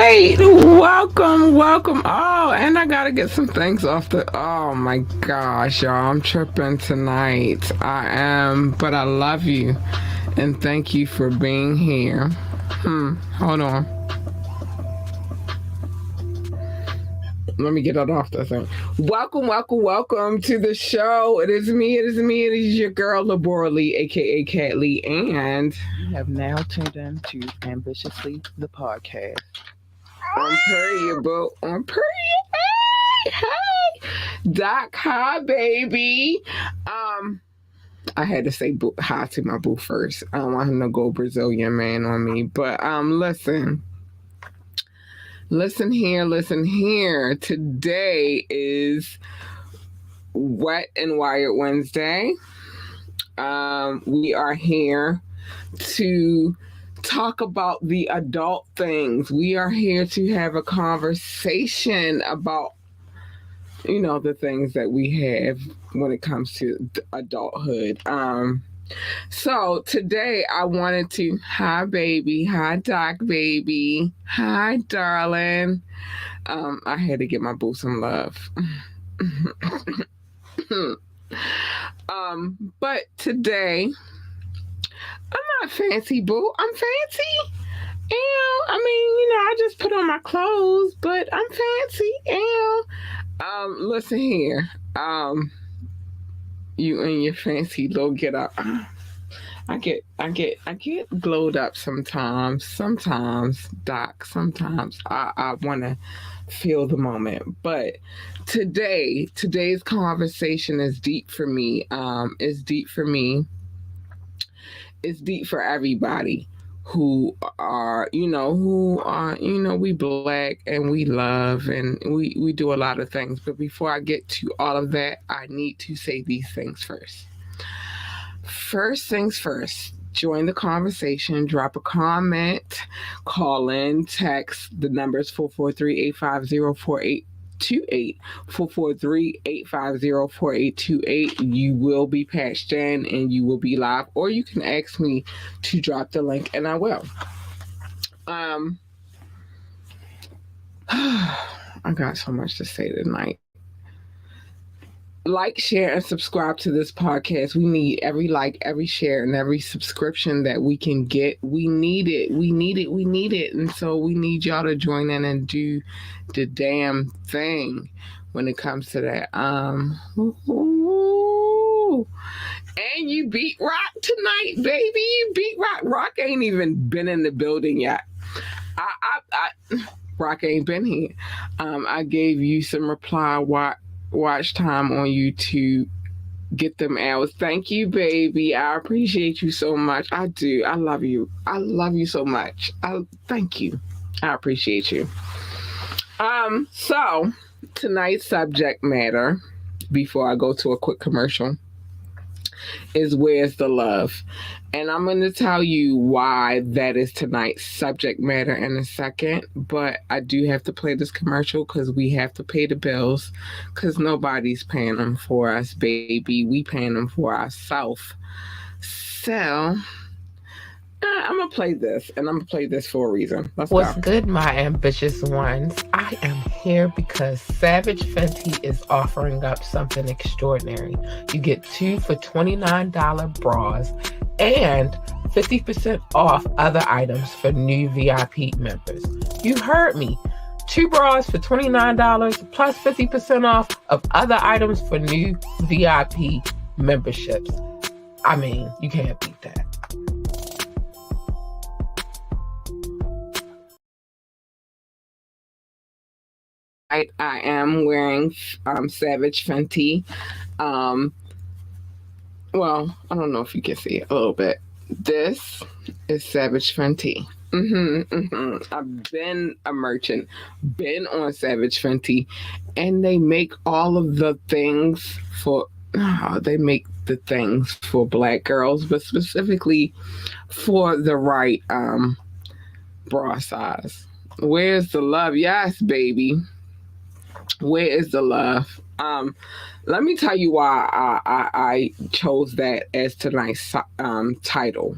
wait. Welcome. Oh, and I gotta get some things off the. Oh my gosh, y'all. I'm tripping tonight. I am, but I love you. And thank you for being here. Hold on. Let me get it off the thing. Welcome to the show. It is me. It is your girl, Labora Lee, aka Cat Lee, and You have now tuned in to Ambitiously the podcast. on period, boo. On period. Hey. Doc, hi, baby. I had to say boo, hi to my boo first. I don't want him to go Brazilian man on me. But listen here. Today is Wet and Wired Wednesday. We are here to talk about the adult things. We are here to have a conversation about, the things that we have when it comes to adulthood. So today I wanted to, hi baby, hi Doc baby, hi darling. I had to give my boo some love. But today I'm not fancy, boo. I'm fancy. I just put on my clothes, but I'm fancy. Listen here. You and your fancy little get up. I get glowed up sometimes. Sometimes, Doc. Sometimes I want to feel the moment. But today's conversation is deep for me. It's deep for me. It's deep for everybody who are, we black and we love and we do a lot of things. But before I get to all of that, I need to say these things first. First things first, join the conversation, drop a comment, call in, text. The number is 443-850-4828. 443-850-4828. You will be patched in and you will be live, or you can ask me to drop the link and I will. I got so much to say tonight. Like, share, and subscribe to this podcast. We need every like, every share, and every subscription that we can get. We need it. And so we need y'all to join in and do the damn thing when it comes to that. And you beat Rock tonight, baby. You beat Rock. Rock ain't even been in the building yet. Rock ain't been here. I gave you some reply watch time on YouTube. Get them hours. Thank you, baby. I appreciate you so much. I do. I love you. I love you so much. Thank you. I appreciate you. So tonight's subject matter, before I go to a quick commercial, is where's the love? And I'm going to tell you why that is tonight's subject matter in a second. But I do have to play this commercial because we have to pay the bills, because nobody's paying them for us, baby. We paying them for ourselves. So I'm going to play this, and I'm going to play this for a reason. What's good, my ambitious ones? I am here because Savage Fenty is offering up something extraordinary. You get 2 for $29 bras and 50% off other items for new VIP members. You heard me. 2 bras for $29 plus 50% off of other items for new VIP memberships. I mean, you can't beat that. I am wearing Savage Fenty. Well, I don't know if you can see it a little bit. This is Savage Fenty. I've been a merchant, been on Savage Fenty, and they make all of the things for. They make the things for black girls, but specifically for the right bra size. Where's the love? Yes, baby. Where is the love? Let me tell you why I chose that as tonight's title.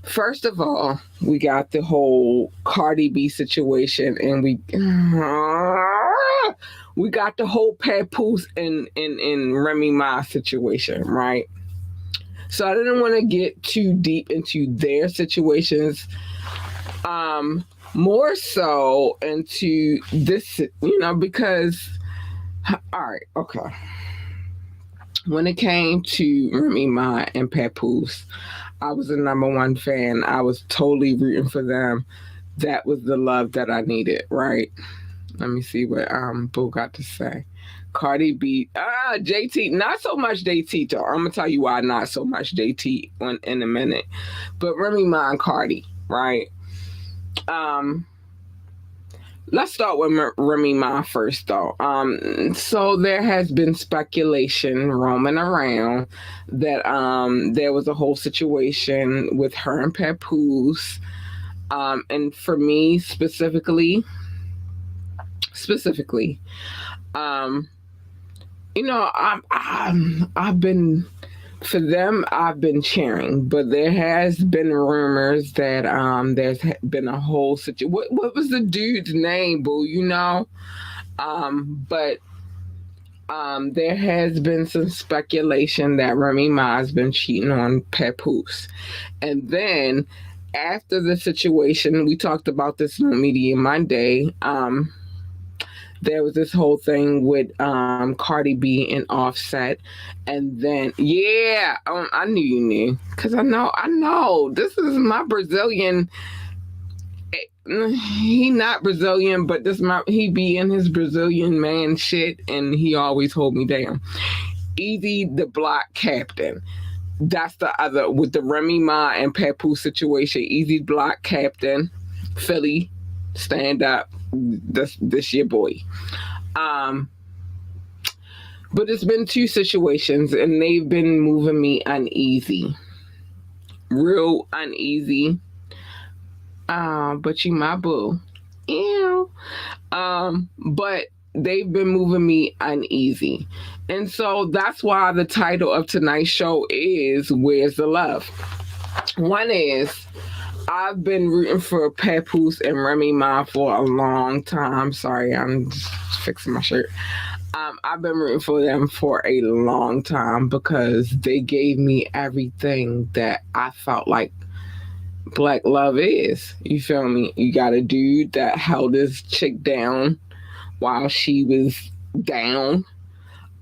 First of all, we got the whole Cardi B situation, and we got the whole Papoose and Remy Ma situation, right? So I didn't want to get too deep into their situations. More so into this, because all right, okay. When it came to Remy Ma and Papoose, I was a number one fan. I was totally rooting for them. That was the love that I needed, right? Let me see what Boo got to say. Cardi B, JT, not so much JT though. I'm gonna tell you why not so much JT in a minute. But Remy Ma and Cardi, right? Um, let's start with Remy Ma first, though. So there has been speculation roaming around that there was a whole situation with her and Papoose. And for me specifically, um, I've been for them, I've been cheering, but there has been rumors that there's been a whole situation. What was the dude's name, Boo? But there has been some speculation that Remy Ma has been cheating on Papoose, and then after the situation, we talked about this on Media Monday. There was this whole thing with Cardi B and Offset, and then yeah, I knew you knew because I know this is my Brazilian. He not Brazilian, but he be in his Brazilian man shit, and he always hold me down. Easy the Block Captain. That's the other with the Remy Ma and Papoose situation. Easy Block Captain, Philly, stand up. This your boy. Um, but it's been two situations, and they've been moving me uneasy, real uneasy. But you my boo. Ew. But they've been moving me uneasy. And so that's why the title of tonight's show is Where's the Love? One is I've been rooting for Papoose and Remy Ma for a long time. Sorry, I'm just fixing my shirt. I've been rooting for them for a long time because they gave me everything that I felt like black love is. You feel me? You got a dude that held his chick down while she was down.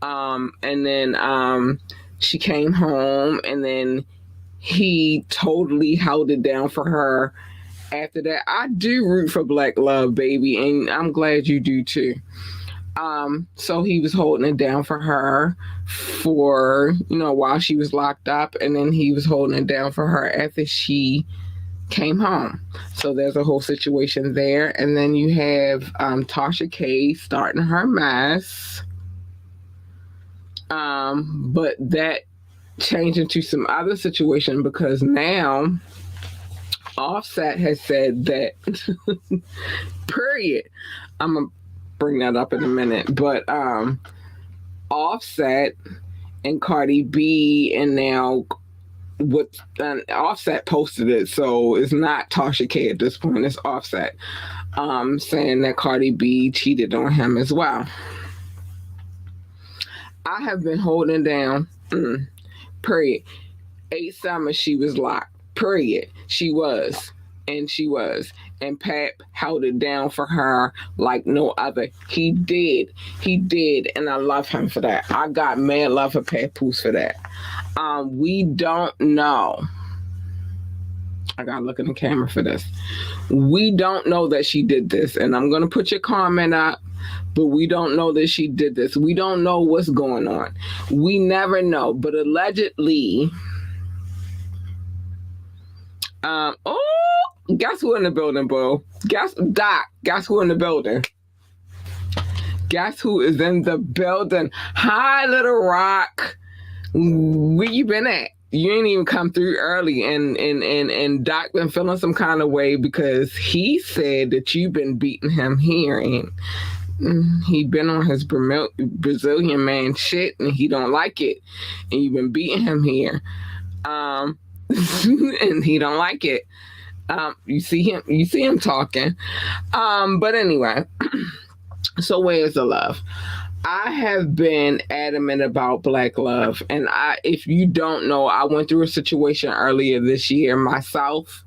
And then she came home, and then he totally held it down for her after that. I do root for black love, baby, and I'm glad you do too. So he was holding it down for her for, while she was locked up, and then he was holding it down for her after she came home. So there's a whole situation there. And then you have Tasha K starting her mess. But that changed into some other situation because now Offset has said that period. I'm gonna bring that up in a minute. But Offset and Cardi B, and now what Offset posted it, so it's not Tasha K at this point, it's Offset saying that Cardi B cheated on him as well. I have been holding down period. 8 summers she was locked, period. She was, and Pap held it down for her like no other. He did, and I love him for that. I got mad love for Papoose for that. We don't know. I gotta look in the camera for this. We don't know that she did this, and I'm gonna put your comment up, but we don't know that she did this. We don't know what's going on. We never know, but allegedly, guess who in the building, bro? Guess who in the building? Guess who is in the building? Hi, Little Rock. Where you been at? You ain't even come through early, and Doc been feeling some kind of way because he said that you've been beating him here, and he been on his Brazilian man shit, and he don't like it, and you've been beating him here. and he don't like it. You see him talking. But anyway, so where's the love? I have been adamant about black love, and if you don't know, I went through a situation earlier this year myself,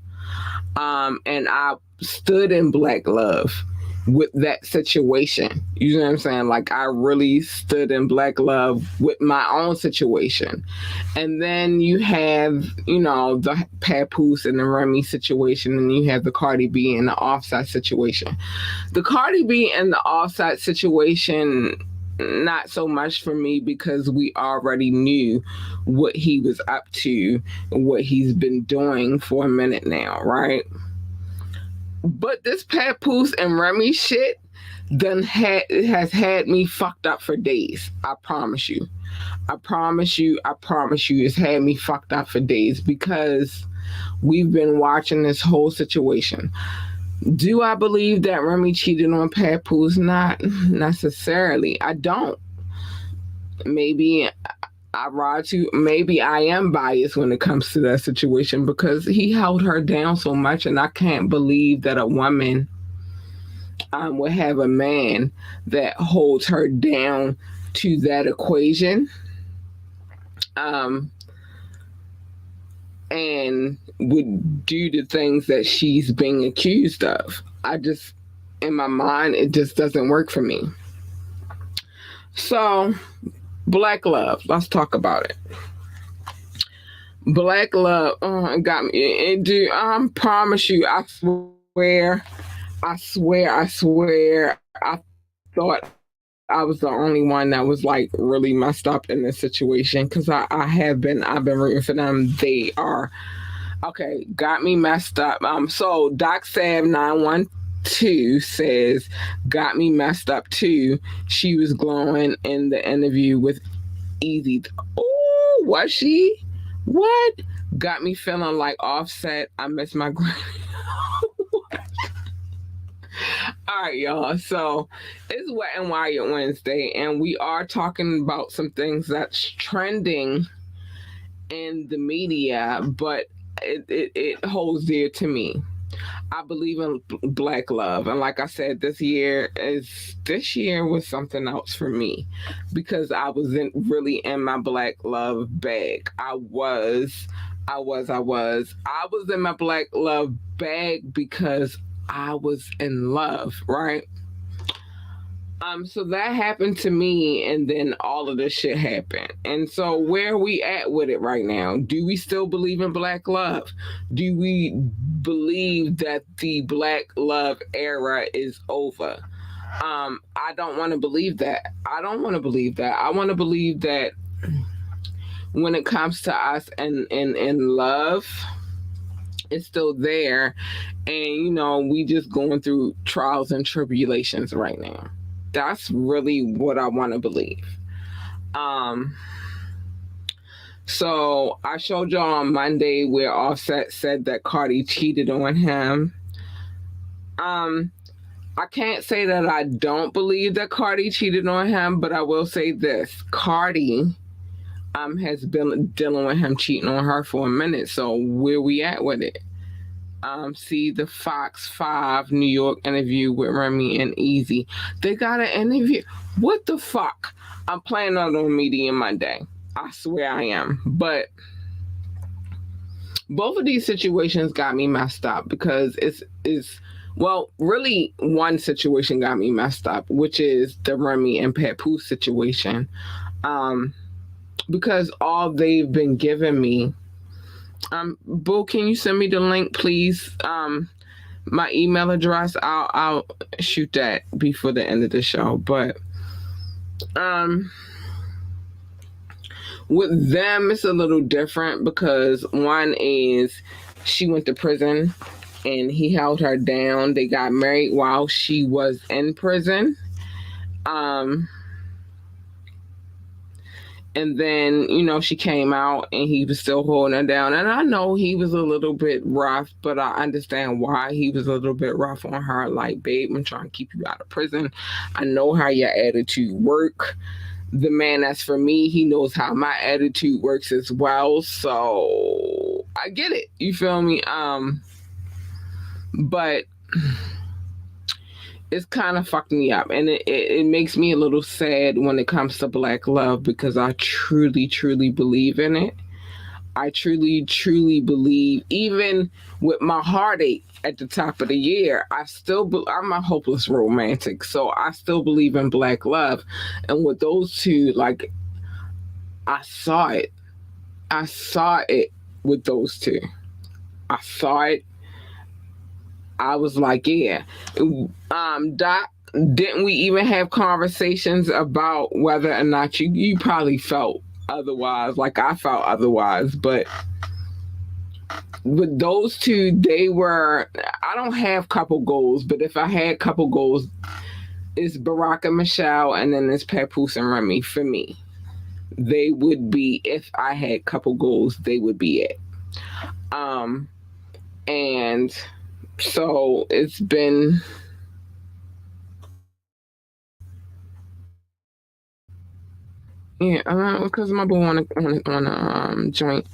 and I stood in black love with that situation. You know what I'm saying? Like, I really stood in black love with my own situation. And then you have, the Papoose and the Remy situation, and you have the Cardi B and the Offset situation. The Cardi B and the Offset situation, not so much for me, because we already knew what he was up to, what he's been doing for a minute now, right? But this Papoose and Remy shit has had me fucked up for days. I promise you. I promise you, it's had me fucked up for days, because we've been watching this whole situation. Do I believe that Remy cheated on Papoose? Not necessarily. I don't. Maybe maybe I am biased when it comes to that situation, because he held her down so much, and I can't believe that a woman would have a man that holds her down to that equation, and would do the things that she's being accused of. In my mind, it just doesn't work for me. So, black love. Let's talk about it. Black love it got me. Dude, I promise you, I swear, I thought I was the only one that was like really messed up in this situation, because I've been rooting for them. They are okay. Got me messed up. So Doc Sav 912 says, got me messed up too. She was glowing in the interview with Easy. Oh, was she? What? Got me feeling like Offset. I miss my granny. All right, y'all. So it's Wet and Wired Wednesday, and we are talking about some things that's trending in the media, but it holds dear to me. I believe in black love, and like I said, this year was something else for me, because I wasn't really in my black love bag. I was in my black love bag because I was in love, right? So that happened to me, and then all of this shit happened. And so where are we at with it right now? Do we still believe in black love? Do we believe that the black love era is over? I don't want to believe that. I want to believe that when it comes to us and love, it's still there. And, we just going through trials and tribulations right now. That's really what I want to believe. So I showed y'all on Monday where Offset said that Cardi cheated on him. I can't say that I don't believe that Cardi cheated on him, but I will say this. Cardi has been dealing with him cheating on her for a minute. So where we at with it? See the Fox 5 New York interview with Remy and Easy. They got an interview. What the fuck? I'm playing out on Media Monday. I swear I am. But both of these situations got me messed up, because really one situation got me messed up, which is the Remy and Papoose situation. Because all they've been giving me, Boo, can you send me the link, please? My email address. I'll shoot that before the end of the show. But with them, it's a little different, because one is she went to prison and he held her down. They got married while she was in prison. And then, she came out and he was still holding her down. And I know he was a little bit rough, but I understand why he was a little bit rough on her. Like, babe, I'm trying to keep you out of prison. I know how your attitude work. The man that's for me, he knows how my attitude works as well. So I get it. You feel me? But it's kind of fucked me up, and it makes me a little sad when it comes to black love, because I truly, truly believe in it. I truly, truly believe, even with my heartache at the top of the year, I'm a hopeless romantic, so I still believe in black love. And with those two, like, I saw it. I saw it with those two. I saw it. I was like, yeah. Doc, didn't we even have conversations about whether or not you probably felt otherwise, like I felt otherwise, but with those two, I don't have couple goals, but if I had couple goals, it's Barack and Michelle, and then it's Papoose and Remy. For me, they would be, if I had couple goals, they would be it. And so it's been, yeah, because my boy want to joint.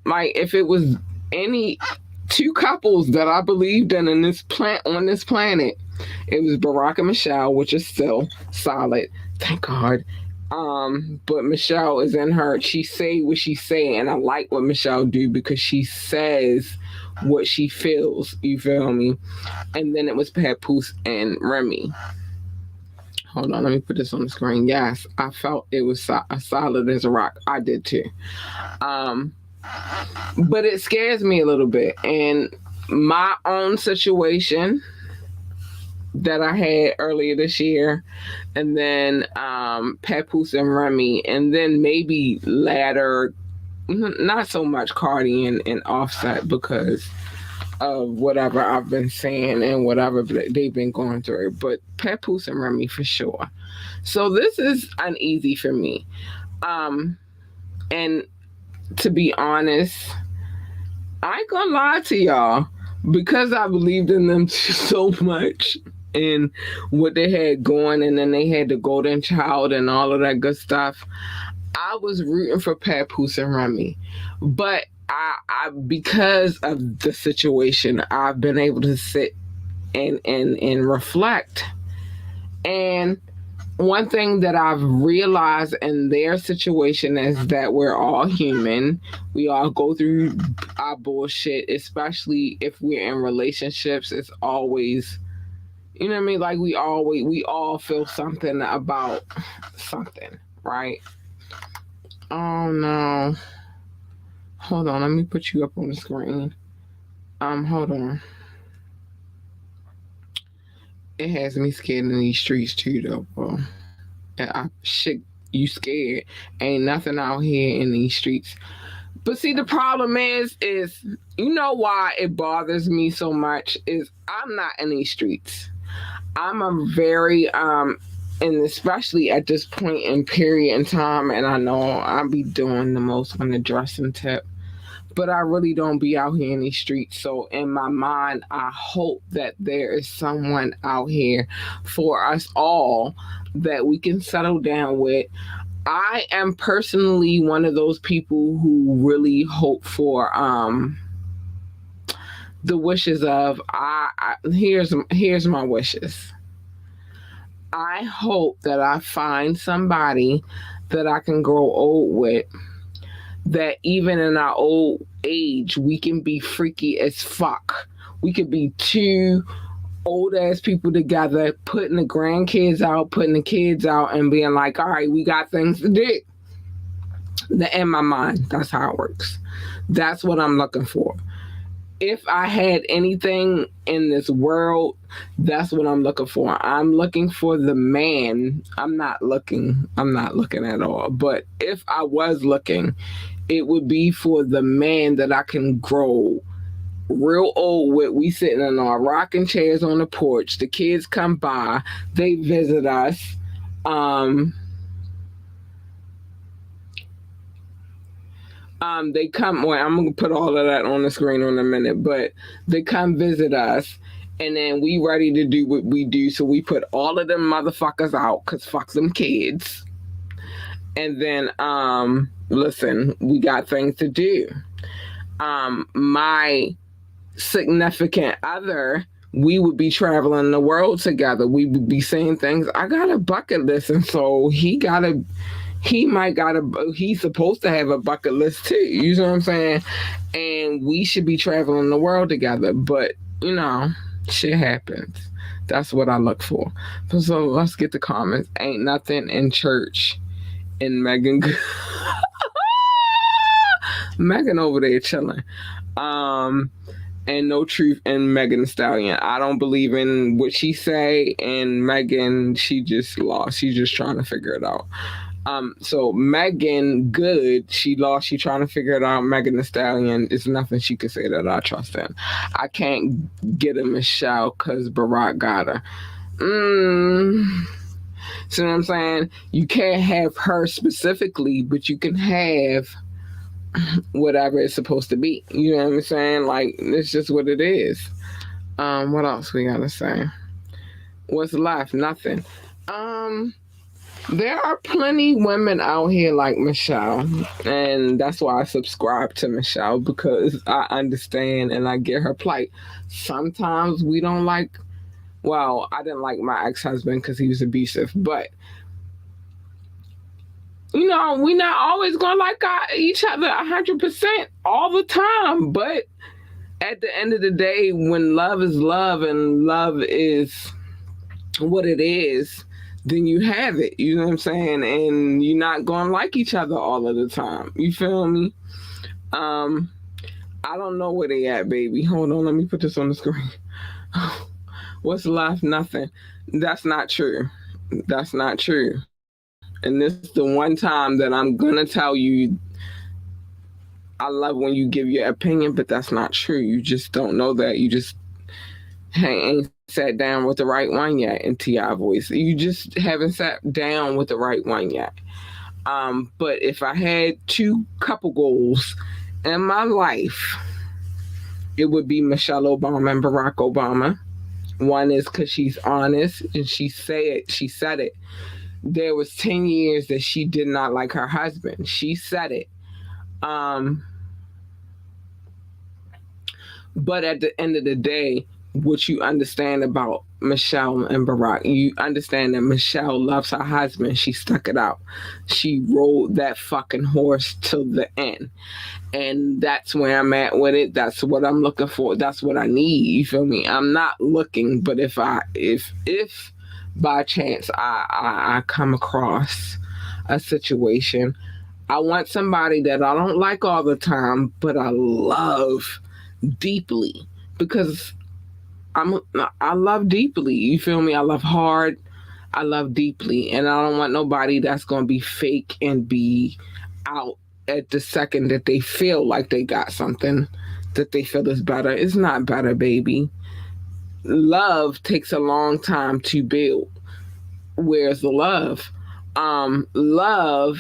Like, if it was any two couples that I believed in on this planet, it was Barack and Michelle, which is still solid, thank God. But Michelle is in her. She say what she say, and I like what Michelle do, because she says what she feels. You feel me? And then it was Papoose and Remy. Hold on, let me put this on the screen. Yes, I felt it was solid as a rock. I did too. But it scares me a little bit. And my own situation that I had earlier this year, and then Papoose and Remy, and then maybe latter, not so much Cardi and Offset, because of whatever I've been saying and whatever they've been going through, but Papoose and Remy for sure. So this is uneasy for me. And to be honest, I ain't gonna lie to y'all, because I believed in them so much and what they had going, and then they had the golden child and all of that good stuff. I was rooting for Papoose and Remy, but I because of the situation, I've been able to sit and reflect. And one thing that I've realized in their situation is that we're all human. We all go through our bullshit, especially if we're in relationships. It's always, you know what I mean? Like, we all feel something about something, right? Oh no. Hold on, let me put you up on the screen. Hold on. It has me scared in these streets too, though, bro. And shit, you scared. Ain't nothing out here in these streets. But see, the problem is you know why it bothers me so much is I'm not in these streets. I'm a very and especially at this point in period in time, and I know I'll be doing the most on the dressing tip, but I really don't be out here in these streets. So in my mind, I hope that there is someone out here for us all that we can settle down with. I am personally one of those people who really hope for the wishes of here's my wishes. I hope that I find somebody that I can grow old with, that even in our old age, we can be freaky as fuck. We could be two old ass people together, putting the grandkids out, putting the kids out, and being like, all right, we got things to do. In my mind, that's how it works. That's what I'm looking for. If I had anything in this world, that's what I'm looking for. I'm looking for the man. I'm not looking at all. But if I was looking, it would be for the man that I can grow real old with. We sitting in our rocking chairs on the porch. The kids come by, they visit us. They come. Well, I'm gonna put all of that on the screen in a minute, but they come visit us, and then we ready to do what we do. So we put all of them motherfuckers out, cause fuck them kids. And then, listen, we got things to do. my significant other, we would be traveling the world together. We would be saying things. I got a bucket list, and so he's supposed to have a bucket list too. You know what I'm saying? And we should be traveling the world together. But shit happens. That's what I look for. So let's get the comments. Ain't nothing in church in Megan. Megan over there chilling. And no truth in Megan Thee Stallion. I don't believe in what she say, and Megan, she just lost. She's just trying to figure it out. So Megan, good. She lost. She trying to figure it out. Megan Thee Stallion, it's nothing she could say that I trust in. I can't get a Michelle because Barack got her. See what I'm saying? You can't have her specifically, but you can have whatever it's supposed to be. You know what I'm saying? Like, it's just what it is. What else we gotta say? What's left? Nothing. There are plenty women out here like Michelle, and that's why I subscribe to Michelle, because I understand and I get her plight. Sometimes we don't like. Well, I didn't like my ex-husband because he was abusive, but we're not always going to like each other 100% all the time. But at the end of the day, when love is love and love is what it is, then you have it. You know what I'm saying? And you're not going to like each other all of the time. You feel me? I don't know where they at, baby. Hold on. Let me put this on the screen. What's left? Nothing. That's not true. That's not true. And this is the one time that I'm going to tell you, I love when you give your opinion, but that's not true. You just don't know that. You just ain't sat down with the right one yet in T.I. voice. You just haven't sat down with the right one yet. But if I had 2 couple goals in my life, it would be Michelle Obama and Barack Obama. One is because she's honest, and she said it. There was 10 years that she did not like her husband. She said it. But at the end of the day, what you understand about Michelle and Barack, you understand that Michelle loves her husband. She stuck it out. She rode that fucking horse till the end. And that's where I'm at with it. That's what I'm looking for. That's what I need. You feel me? I'm not looking, but if by chance I come across a situation, I want somebody that I don't like all the time, but I love deeply, because I love deeply. You feel me? I love hard. I love deeply, and I don't want nobody that's gonna be fake and be out at the second that they feel like they got something that they feel is better. It's not better, baby. Love takes a long time to build. Where's the love? Love,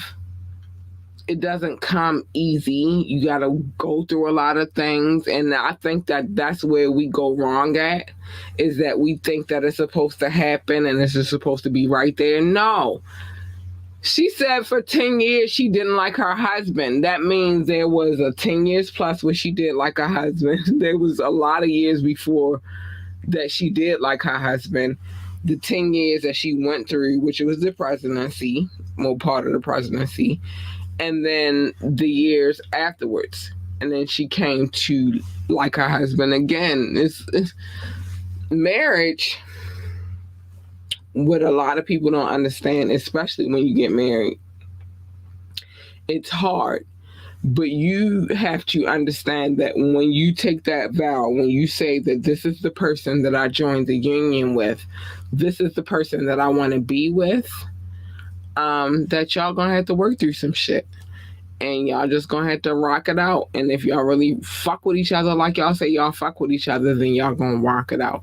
it doesn't come easy. You got to go through a lot of things. And I think that that's where we go wrong at, is that we think that it's supposed to happen and it's just supposed to be right there. No. She said for 10 years she didn't like her husband. That means there was a 10 years plus where she did like her husband. There was a lot of years before that she did like her husband. The 10 years that she went through, which was the presidency, part of the presidency, and then the years afterwards. And then she came to like her husband again. It's marriage. What a lot of people don't understand, especially when you get married, it's hard. But you have to understand that when you take that vow, when you say that this is the person that I joined the union with, this is the person that I want to be with, that y'all gonna have to work through some shit. And y'all just gonna have to rock it out. And if y'all really fuck with each other, like y'all say y'all fuck with each other, then y'all gonna rock it out.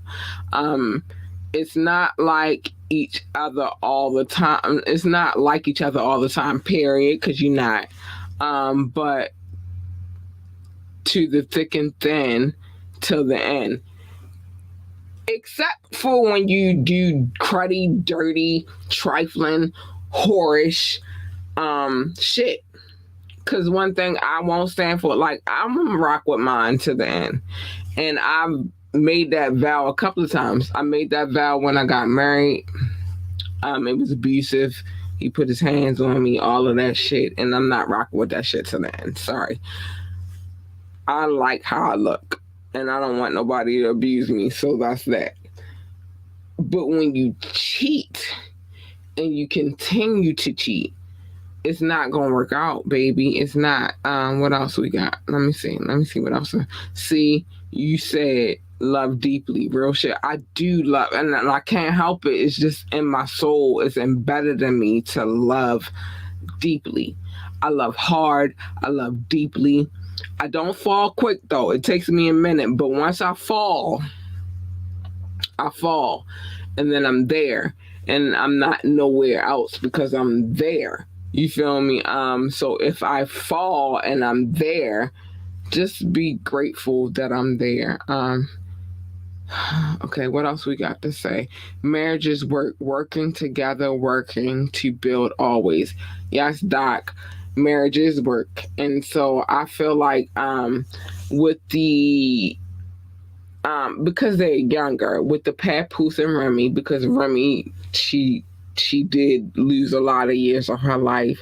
It's not like each other all the time. It's not like each other all the time, period, because you're not. But to the thick and thin till the end. Except for when you do cruddy, dirty, trifling, whorish shit. Because one thing I won't stand for, like, I'm gonna rock with mine to the end. And I've made that vow a couple of times. I made that vow when I got married. It was abusive. He put his hands on me, all of that shit, and I'm not rocking with that shit to the end. Sorry. I like how I look, and I don't want nobody to abuse me, so that's that. But when you cheat and you continue to cheat, it's not gonna work out, baby. It's not. What else we got? Let me see. Let me see what else. See, you said love deeply, real shit. I do love, and I can't help it. It's just in my soul. It's embedded in me to love deeply. I love hard. I love deeply. I don't fall quick though. It takes me a minute, but once I fall, and then I'm there, and I'm not nowhere else because I'm there. You feel me? So if I fall and I'm there, just be grateful that I'm there. Okay, what else we got to say? Marriages working together, working to build always. Yes, Doc, marriages work. And so I feel like with the because they're younger, with the Papoose and Remy, because Remy, she did lose a lot of years of her life.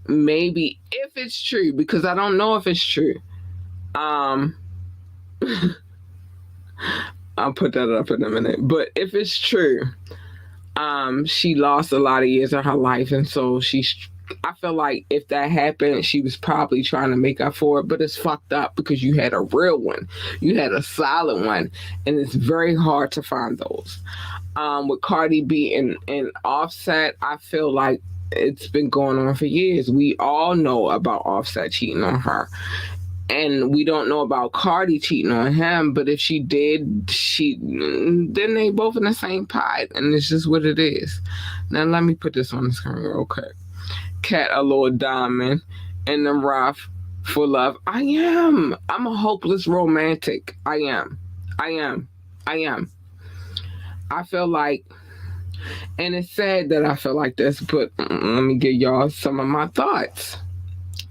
Maybe if it's true, because I don't know if it's true. I'll put that up in a minute. But if it's true, she lost a lot of years of her life, and so I feel like if that happened, she was probably trying to make up for it, but it's fucked up because you had a real one. You had a solid one, and it's very hard to find those. With Cardi B and Offset, I feel like it's been going on for years. We all know about Offset cheating on her. And we don't know about Cardi cheating on him, but if she did, then they both in the same pot, and it's just what it is. Now let me put this on the screen real quick. Cat Allure Diamond and the Rough for Love. I'm a hopeless romantic. I am. I feel like, and it's sad that I feel like this, but let me give y'all some of my thoughts.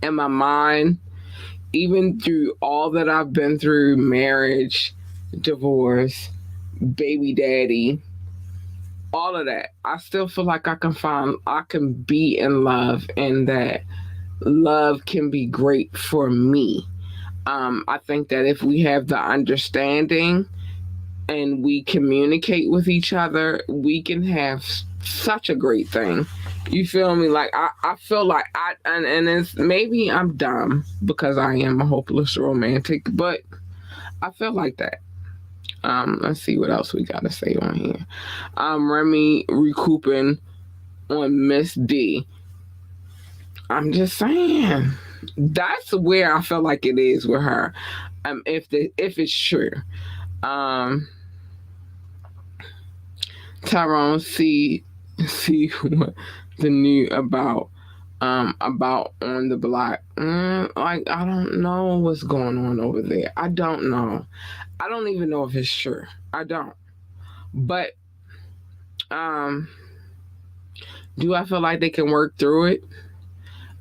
In my mind, even through all that I've been through, marriage, divorce, baby daddy, all of that, I still feel like I can be in love, and that love can be great for me. I think that if we have the understanding and we communicate with each other, we can have such a great thing. You feel me? Like I feel like and it's maybe I'm dumb because I am a hopeless romantic, but I feel like that. Let's see what else we gotta say on here. Remy recouping on Miss D. I'm just saying that's where I feel like it is with her. If it's true. Tyrone, see what the new about on the block. Like, I don't know what's going on over there. I don't know. I don't even know if it's true. I don't. But do I feel like they can work through it?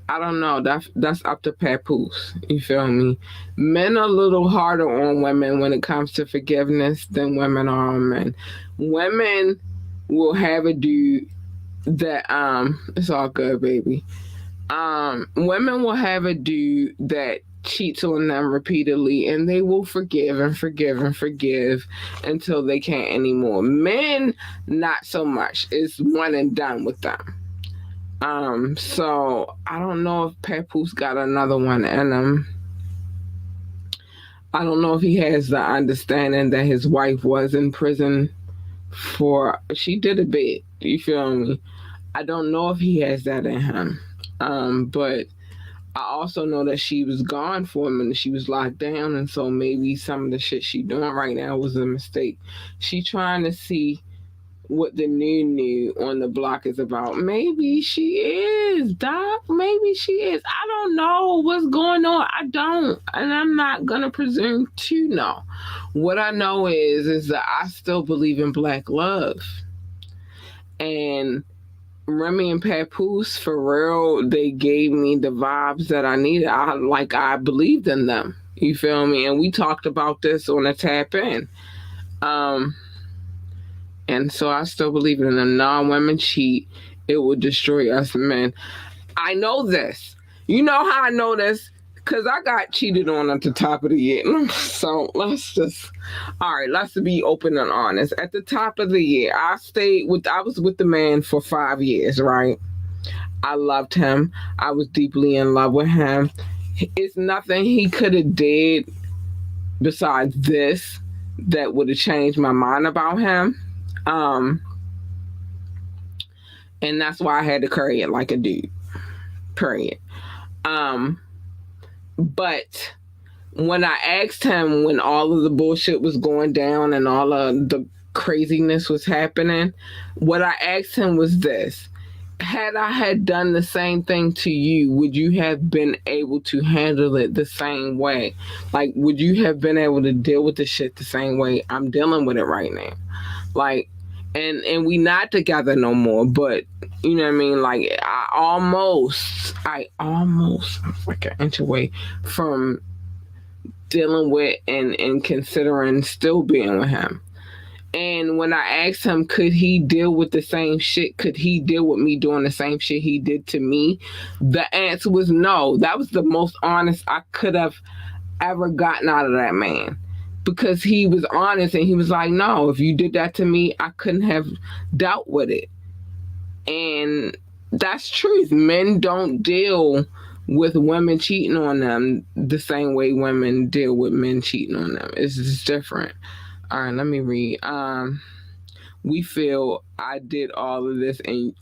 I don't know. That's up to Papoose. You feel me? Men are a little harder on women when it comes to forgiveness than women are on men. Women will have a dude that it's all good, baby. Women will have a dude that cheats on them repeatedly, and they will forgive and forgive and forgive until they can't anymore. Men, not so much. It's one and done with them. So I don't know if Papoose got another one in him. I don't know if he has the understanding that his wife was in prison she did a bit. You feel me? I don't know if he has that in him. But I also know that she was gone for a minute. She was locked down, and so maybe some of the shit she doing right now was a mistake. She trying to see what the new on the block is about. Maybe she is, Doc. Maybe she is. I don't know what's going on. I don't, and I'm not gonna presume to know. What I know is that I still believe in black love, and Remy and Papoose, for real, they gave me the vibes that I needed. I believed in them. You feel me? And we talked about this on a tap in. Um, and so I still believe in them. Non-women cheat, it will destroy us men. I know this. You know how I know this? Because I got cheated on at the top of the year. So let's be open and honest. At the top of the year, I was with the man for 5 years, right? I loved him. I was deeply in love with him. It's nothing he could have did besides this that would have changed my mind about him. Um, and that's why I had to carry it like a dude. Period. Um, but when I asked him when all of the bullshit was going down and all of the craziness was happening, what I asked him was this: had I had done the same thing to you, would you have been able to handle it the same way? Like, would you have been able to deal with the shit the same way I'm dealing with it right now? Like, and we not together no more, but you know what I mean? Like, I'm like an inch away from dealing with and considering still being with him. And when I asked him, could he deal with the same shit? Could he deal with me doing the same shit he did to me? The answer was no. That was the most honest I could have ever gotten out of that man. Because he was honest and he was like, no, if you did that to me, I couldn't have dealt with it. And that's truth. Men don't deal with women cheating on them the same way women deal with men cheating on them. It's just different. All right, let me read. We feel I did all of this and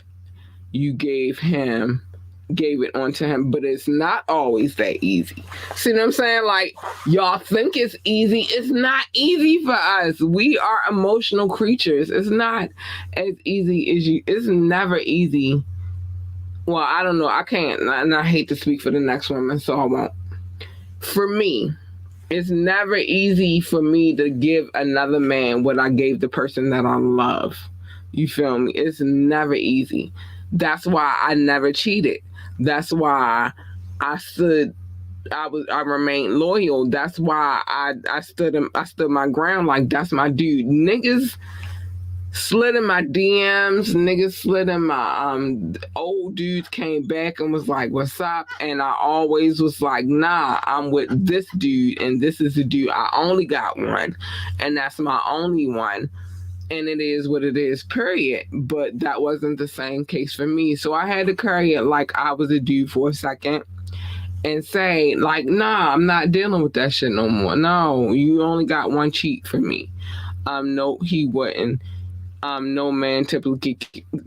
you gave it onto him, but it's not always that easy. See what I'm saying? Like, y'all think it's easy. It's not easy for us. We are emotional creatures. It's not as easy as you. It's never easy. Well, I don't know. I can't, and I hate to speak for the next woman, so I won't. For me, it's never easy for me to give another man what I gave the person that I love. You feel me? It's never easy. That's why I never cheated. That's why I remained loyal. That's why I stood my ground. Like, that's my dude. Niggas slid in my DMs. Niggas slid in my old dudes came back and was like, what's up? And I always was like, nah, I'm with this dude and this is the dude. I only got one and that's my only one. And it is what it is, period. But that wasn't the same case for me. So I had to carry it like I was a dude for a second and say, like, nah, I'm not dealing with that shit no more. No, you only got one cheat for me. No, he wouldn't. No man typically.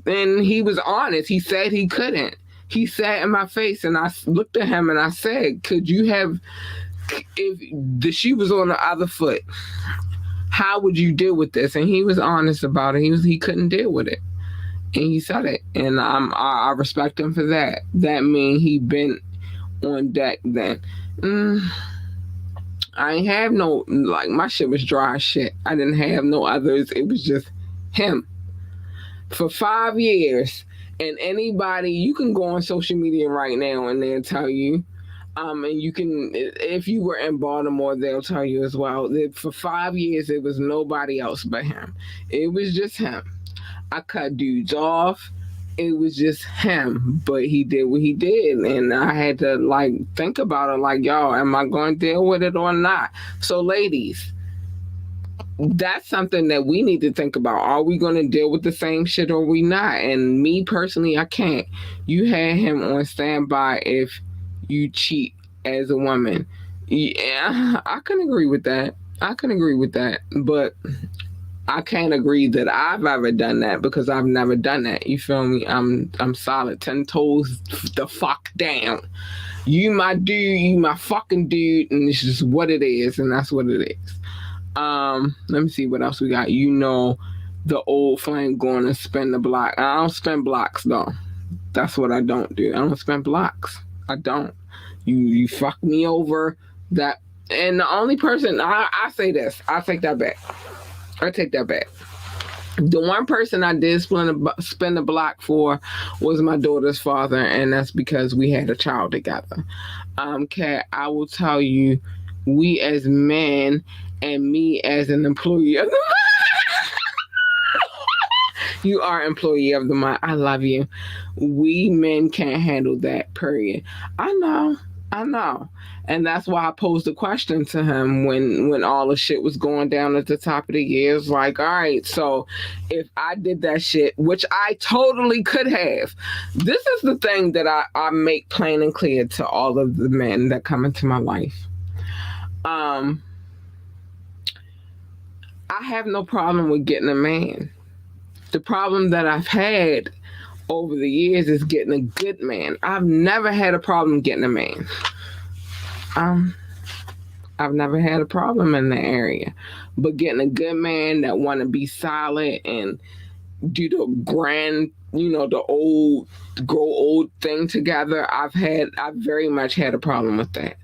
And he was honest. He said he couldn't. He sat in my face and I looked at him and I said, could you have, if the shoe was on the other foot, how would you deal with this? And he was honest about it. He couldn't deal with it, and he said it. And I respect him for that. That means he been on deck then. I ain't have no, like, my shit was dry as shit. I didn't have no others. It was just him for 5 years. And anybody, you can go on social media right now and they'll tell you. And you can, if you were in Baltimore, they'll tell you as well that for 5 years, it was nobody else but him. It was just him. I cut dudes off. It was just him, but he did what he did. And I had to, like, think about it like, yo, am I going to deal with it or not? So ladies, that's something that we need to think about. Are we going to deal with the same shit or we not? And me personally, I can't. You had him on standby if you cheat as a woman. Yeah, I can agree with that. But I can't agree that I've ever done that because I've never done that. You feel me? I'm solid 10 toes the fuck down. You my dude, you my fucking dude, and it's just what it is, and that's what it is. Let me see what else we got. You know, the old flame going to spin the block. I don't spin blocks though. That's what I don't do. I don't spin blocks. I don't. You fuck me over. That, and the only person I say this, I take that back. The one person I did spend a block for was my daughter's father, and that's because we had a child together. Kat, I will tell you, we as men and me as an employee of the you are employee of the month. I love you. We men can't handle that, period. I know. I know. And that's why I posed the question to him when all the shit was going down at the top of the year. It's like, all right, so if I did that shit, which I totally could have, this is the thing that I make plain and clear to all of the men that come into my life. Um, I have no problem with getting a man. The problem that I've had over the years is getting a good man. I've never had a problem getting a man. Um, I've never had a problem in the area, but getting a good man that want to be solid and do the grand, the old grow old thing together. I've very much had a problem with that.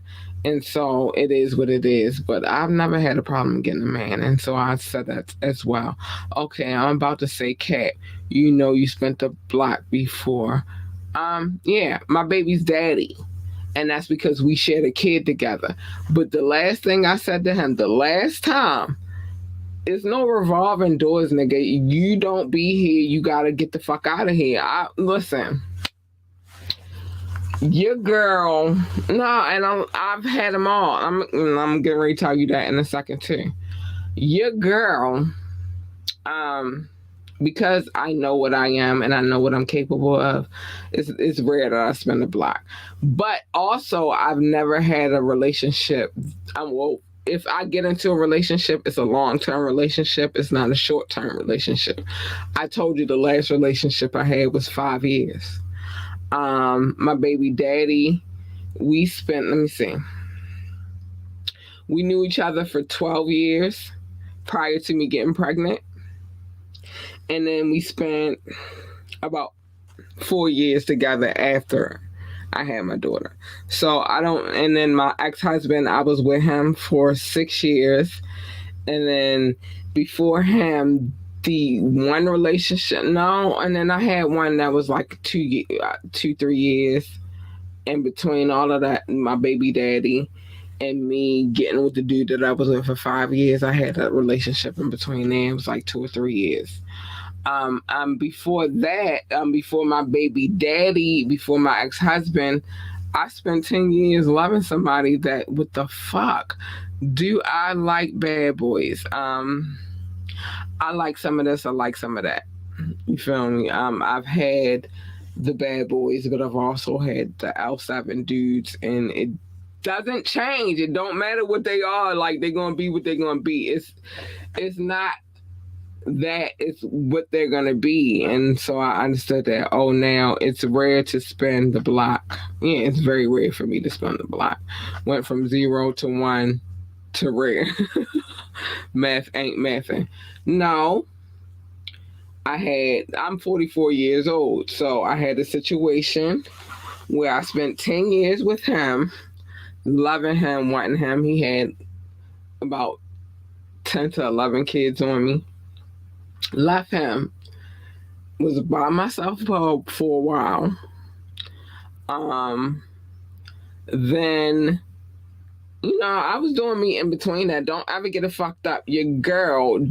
And so it is what it is. But I've never had a problem getting a man. And so I said that as well. Okay, I'm about to say, Kat, you spent the block before. Yeah, my baby's daddy. And that's because we shared a kid together. But the last thing I said to him, the last time, it's no revolving doors, nigga. You don't be here. You gotta get the fuck out of here. Listen. Your girl, no, and I've had them all. I'm getting ready to tell you that in a second too. Your girl, because I know what I am and I know what I'm capable of, it's rare that I spend a block. But also, I've never had a relationship. Well, if I get into a relationship, it's a long-term relationship. It's not a short-term relationship. I told you the last relationship I had was 5 years. My baby daddy, we spent, let me see, we knew each other for 12 years prior to me getting pregnant. And then we spent about 4 years together after I had my daughter. So and then my ex-husband, I was with him for 6 years. And then before him, the one relationship, no, and then I had one that was like 3 years. In between all of that, my baby daddy and me getting with the dude that I was with for 5 years, I had a relationship in between there. It was like 2 or 3 years. Before that, before my baby daddy, before my ex-husband, I spent 10 years loving somebody that, what the fuck? Do I like bad boys? I like some of this, I like some of that. You feel me? I've had the bad boys, but I've also had the L7 dudes, and it doesn't change. It don't matter what they are. Like, they're gonna be what they're gonna be. It's not that, it's what they're gonna be. And so I understood that. Oh, now it's rare to spend the block. Yeah, it's very rare for me to spend the block. Went from 0 to 1 to rare. Math ain't mathing. No, I'm 44 years old, so I had a situation where I spent 10 years with him, loving him, wanting him. He had about 10 to 11 kids on me. Left him, was by myself for a while. Then, I was doing me in between that. Don't ever get it fucked up. Your girl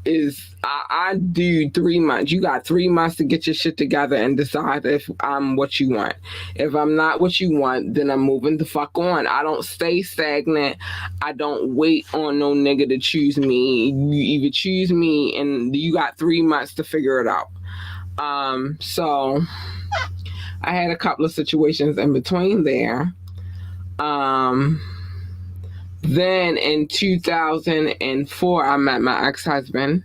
is, I do 3 months. You got 3 months to get your shit together and decide if I'm what you want. If I'm not what you want, then I'm moving the fuck on. I don't stay stagnant. I don't wait on no nigga to choose me. You either choose me and you got 3 months to figure it out. So I had a couple of situations in between there. Then in 2004, I met my ex-husband.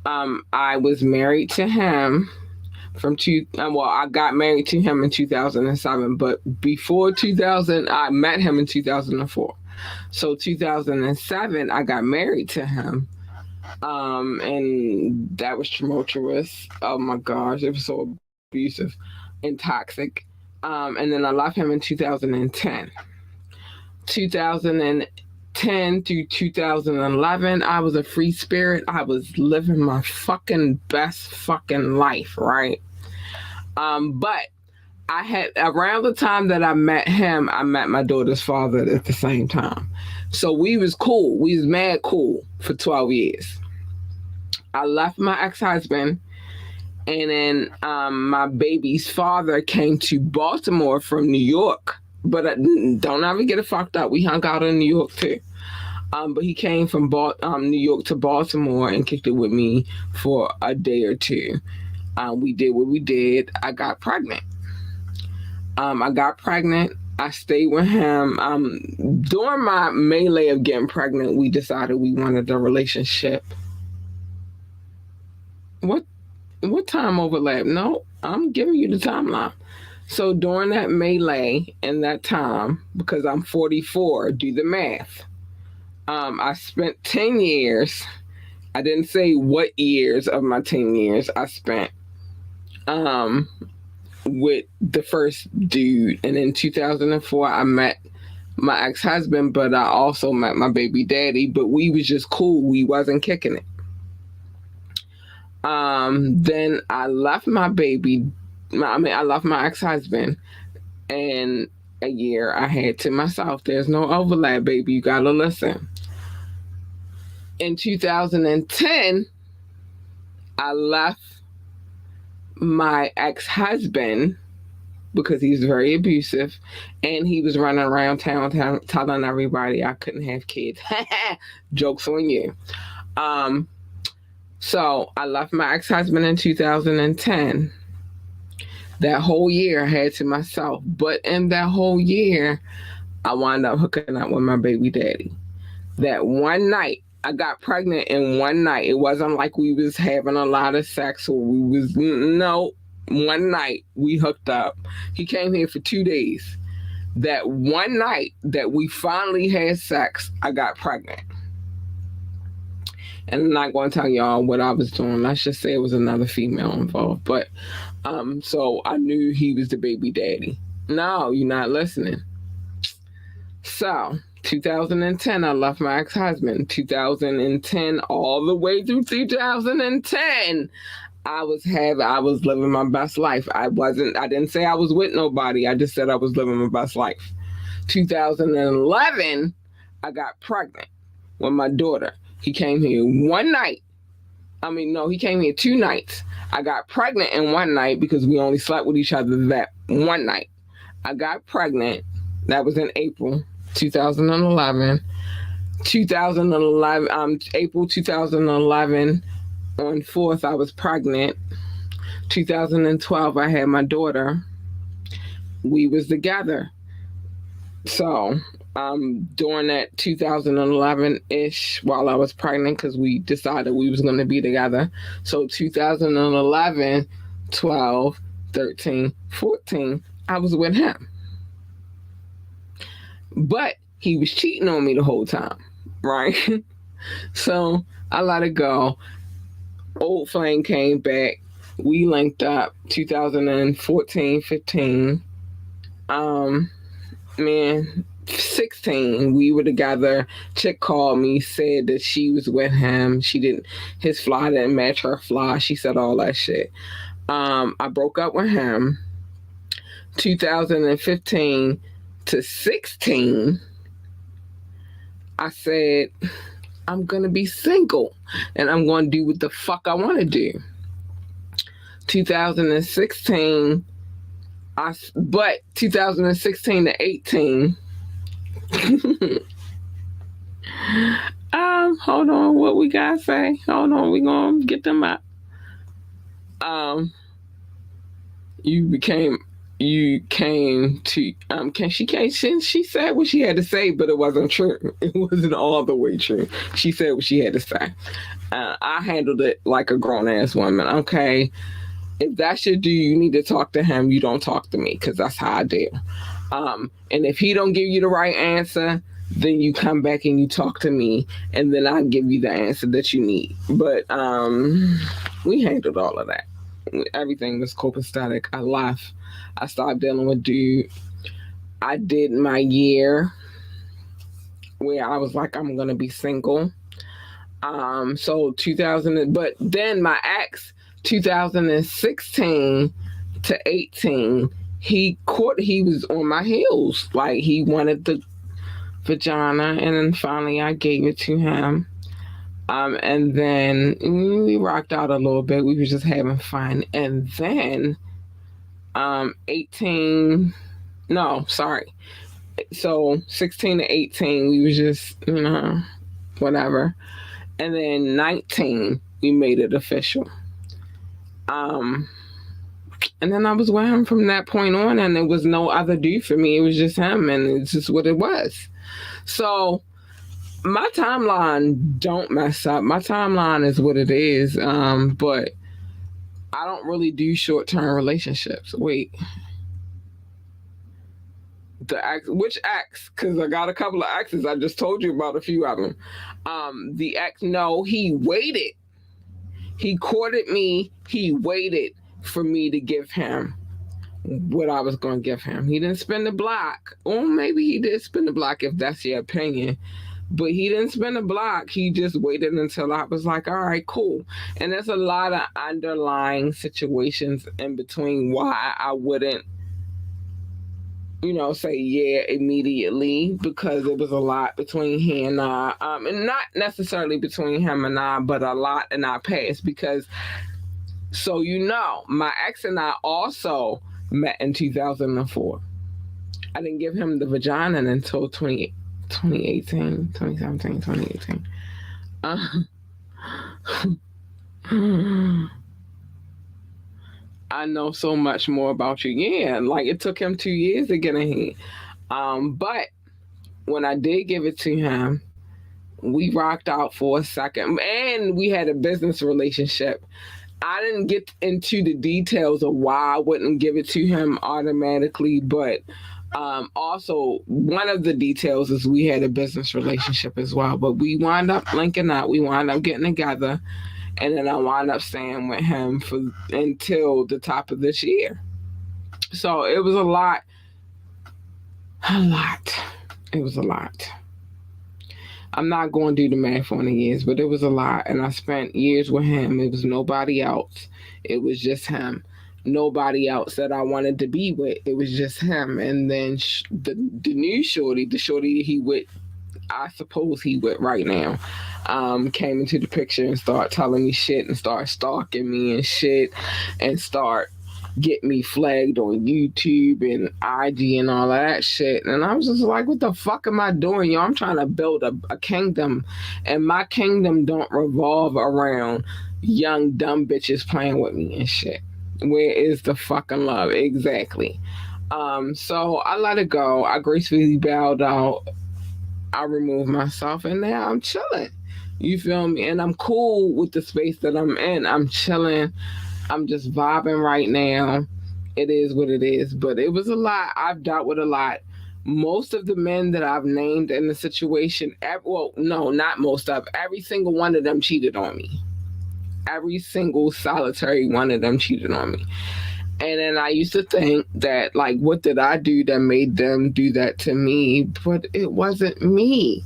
I was married to him I got married to him in 2007, but before 2000, I met him in 2004. So 2007, I got married to him. And that was tumultuous. Oh my gosh, it was so abusive and toxic. And then I left him in 2010. 2010, 2010 through 2011, I was a free spirit. I was living my fucking best fucking life, right? But I had around the time that I met him, I met my daughter's father at the same time. So we was cool. We was mad cool for 12 years. I left my ex-husband, and then my baby's father came to Baltimore from New York. But don't ever get it fucked up. We hung out in New York too. But he came from New York to Baltimore and kicked it with me for a day or two. We did what we did. I got pregnant. I stayed with him. During my melee of getting pregnant, we decided we wanted a relationship. What time overlap? No, I'm giving you the timeline. So during that melee and that time, because I'm 44, do the math. I spent 10 years. I didn't say what years of my 10 years I spent with the first dude. And in 2004, I met my ex-husband, but I also met my baby daddy, but we was just cool. We wasn't kicking it. Then I left my I left my ex-husband, and a year I had to myself. There's no overlap, baby. You gotta listen. In 2010, I left my ex-husband because he was very abusive, and he was running around town telling everybody I couldn't have kids. Joke's on you. So I left my ex-husband in 2010. That whole year I had to myself. But in that whole year, I wound up hooking up with my baby daddy. That one night, I got pregnant in one night. It wasn't like we was having a lot of sex or no. One night we hooked up. He came here for 2 days. That one night that we finally had sex, I got pregnant. And I'm not going to tell y'all what I was doing. Let's just say it was another female involved. But so I knew he was the baby daddy. No, you're not listening. So 2010, I left my ex-husband. 2010, all the way through 2010, I was living my best life. I didn't say I was with nobody. I just said I was living my best life. 2011, I got pregnant with my daughter. He came here one night. He came here 2 nights. I got pregnant in one night because we only slept with each other that one night. I got pregnant. That was in April 2011. April 2011, on 4th, I was pregnant. 2012, I had my daughter. We was together. So during that 2011-ish, while I was pregnant, because we decided we was going to be together. So 2011, 12, 13, 14, I was with him. But he was cheating on me the whole time, right? So I let it go. Old flame came back. We linked up 2014, 15. 16, we were together. Chick called me, said that she was with him. His fly didn't match her fly. She said all that shit. I broke up with him. 2015 to 16, I said, I'm going to be single and I'm going to do what the fuck I want to do. 2016, but 2016 to 18, hold on, what we gotta say? Hold on, we gonna get them out. You came to she said what she had to say, but it wasn't true. It wasn't all the way true. She said what she had to say. I handled it like a grown-ass woman. Okay, if that's your dude, you need to talk to him. You don't talk to me, because that's how I deal. And if he don't give you the right answer, then you come back and you talk to me, and then I'll give you the answer that you need. But we handled all of that. Everything was copacetic. I left. I stopped dealing with dude. I did my year. where I was like, I'm gonna be single. So 2000, but then my ex, 2016 to 18, he was on my heels. Like he wanted the vagina, and then finally I gave it to him. And then we rocked out a little bit. We were just having fun. And then 18, no, sorry. So 16 to 18, we was just, whatever. And then 19, we made it official. Um, and then I was with him from that point on, and there was no other dude for me. It was just him, and it's just what it was. So my timeline don't mess up. My timeline is what it is. But I don't really do short term relationships. Wait, the ex, which ex? Because I got a couple of exes. I just told you about a few of them. The ex, no, he waited. He courted me. He waited for me to give him what I was going to give him. He didn't spin the block. Or maybe he did spin the block if that's your opinion. But he didn't spin the block. He just waited until I was like, all right, cool. And there's a lot of underlying situations in between why I wouldn't, say yeah immediately, because it was a lot between he and I. And not necessarily between him and I, but a lot in our past. Because, so my ex and I also met in 2004. I didn't give him the vagina until 2018, 2017, 2018. I know so much more about you. Yeah, like it took him 2 years to get in here. But when I did give it to him, we rocked out for a second, and we had a business relationship. I didn't get into the details of why I wouldn't give it to him automatically, but also one of the details is we had a business relationship as well. But we wound up linking up, we wound up getting together, and then I wound up staying with him until the top of this year. So it was a lot. It was a lot. I'm not going to do the math on the years, but it was a lot. And I spent years with him. It was nobody else. It was just him. Nobody else that I wanted to be with. It was just him. And then the new shorty, the shorty he with, I suppose he with right now, came into the picture and started telling me shit and started stalking me and shit and start get me flagged on YouTube and IG and all of that shit. And I was just like, what the fuck am I doing? Yo, I'm trying to build a kingdom, and my kingdom don't revolve around young dumb bitches playing with me and shit. Where is the fucking love? Exactly. So I let it go. I gracefully bowed out. I removed myself, and now I'm chilling. You feel me? And I'm cool with the space that I'm in. I'm chilling. I'm just vibing right now. It is what it is. But it was a lot. I've dealt with a lot. Most of the men that I've named in the situation, well, no, not most of, every single one of them cheated on me. Every single solitary one of them cheated on me. And then I used to think that, like, what did I do that made them do that to me? But it wasn't me.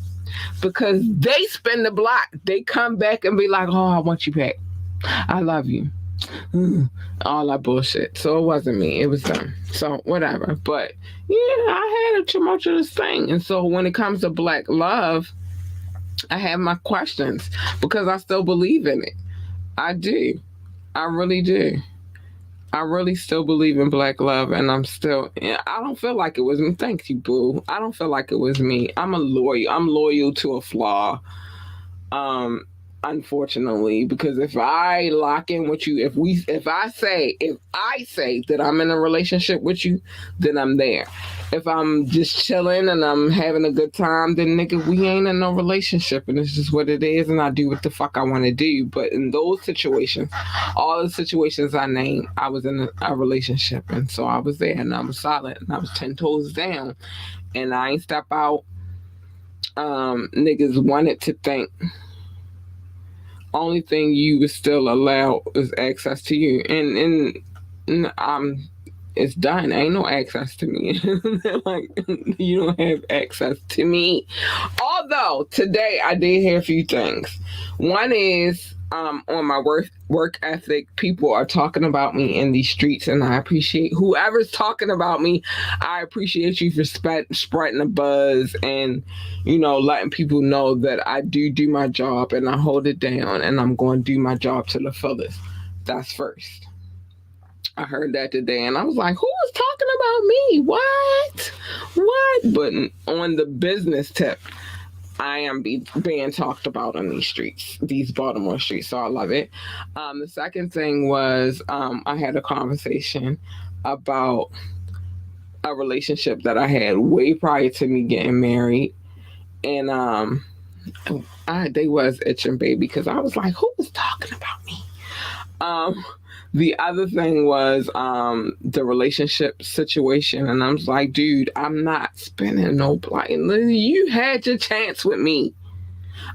Because they spin the block. They come back and be like, oh, I want you back. I love you. All that bullshit. So it wasn't me. It was them. So whatever. But yeah, I had a tumultuous thing. And so when it comes to black love, I have my questions because I still believe in it. I do. I really do. I really still believe in black love, and I don't feel like it was me. Thank you, boo. I don't feel like it was me. I'm loyal to a flaw. Unfortunately, because if I lock in with you, if I say that I'm in a relationship with you, then I'm there. If I'm just chilling and I'm having a good time, then nigga, we ain't in no relationship, and it's just what it is, and I do what the fuck I want to do. But in those situations, all the situations I named, I was in a relationship, and so I was there, and I was solid, and I was 10 toes down, and I ain't step out. Niggas wanted to think only thing you would still allow is access to you, and It's done. Ain't no access to me. Like, you don't have access to me. Although today I did hear a few things. One is on my work ethic, people are talking about me in these streets, and I appreciate whoever's talking about me. I appreciate you for spreading the buzz and letting people know that I do my job and I hold it down and I'm going to do my job to the fullest. That's first. I heard that today and I was like, who is talking about me? What? But on the business tip, I am being talked about on these streets, these Baltimore streets. So I love it. The second thing was I had a conversation about a relationship that I had way prior to me getting married. And they was itching, baby, because I was like, who was talking about me? The other thing was the relationship situation. And I was like, dude, I'm not spending no blight. You had your chance with me.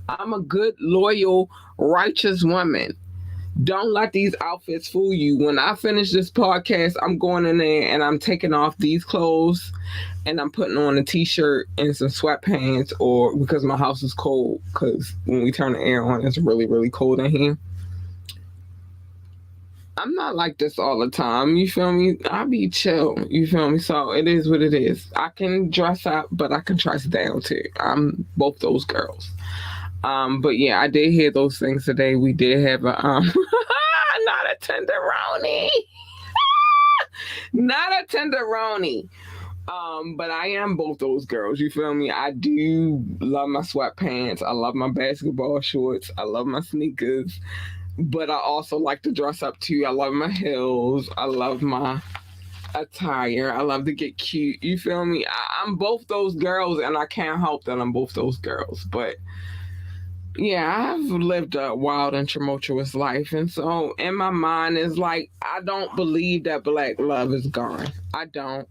I'm a good, loyal, righteous woman. Don't let these outfits fool you. When I finish this podcast, I'm going in there and I'm taking off these clothes and I'm putting on a t-shirt and some sweatpants, or because my house is cold, because when we turn the air on, it's really, really cold in here. I'm not like this all the time. You feel me? I be chill. You feel me? So it is what it is. I can dress up, but I can dress down too. I'm both those girls. But yeah, I did hear those things today. We did have a not a tenderoni. Not a tenderoni. But I am both those girls. You feel me? I do love my sweatpants. I love my basketball shorts. I love my sneakers. But I also like to dress up too. I love my heels. I love my attire. I love to get cute. You feel me? I'm both those girls, and I can't help that I'm both those girls. But yeah, I've lived a wild and tumultuous life. And so in my mind is like, I don't believe that black love is gone. I don't.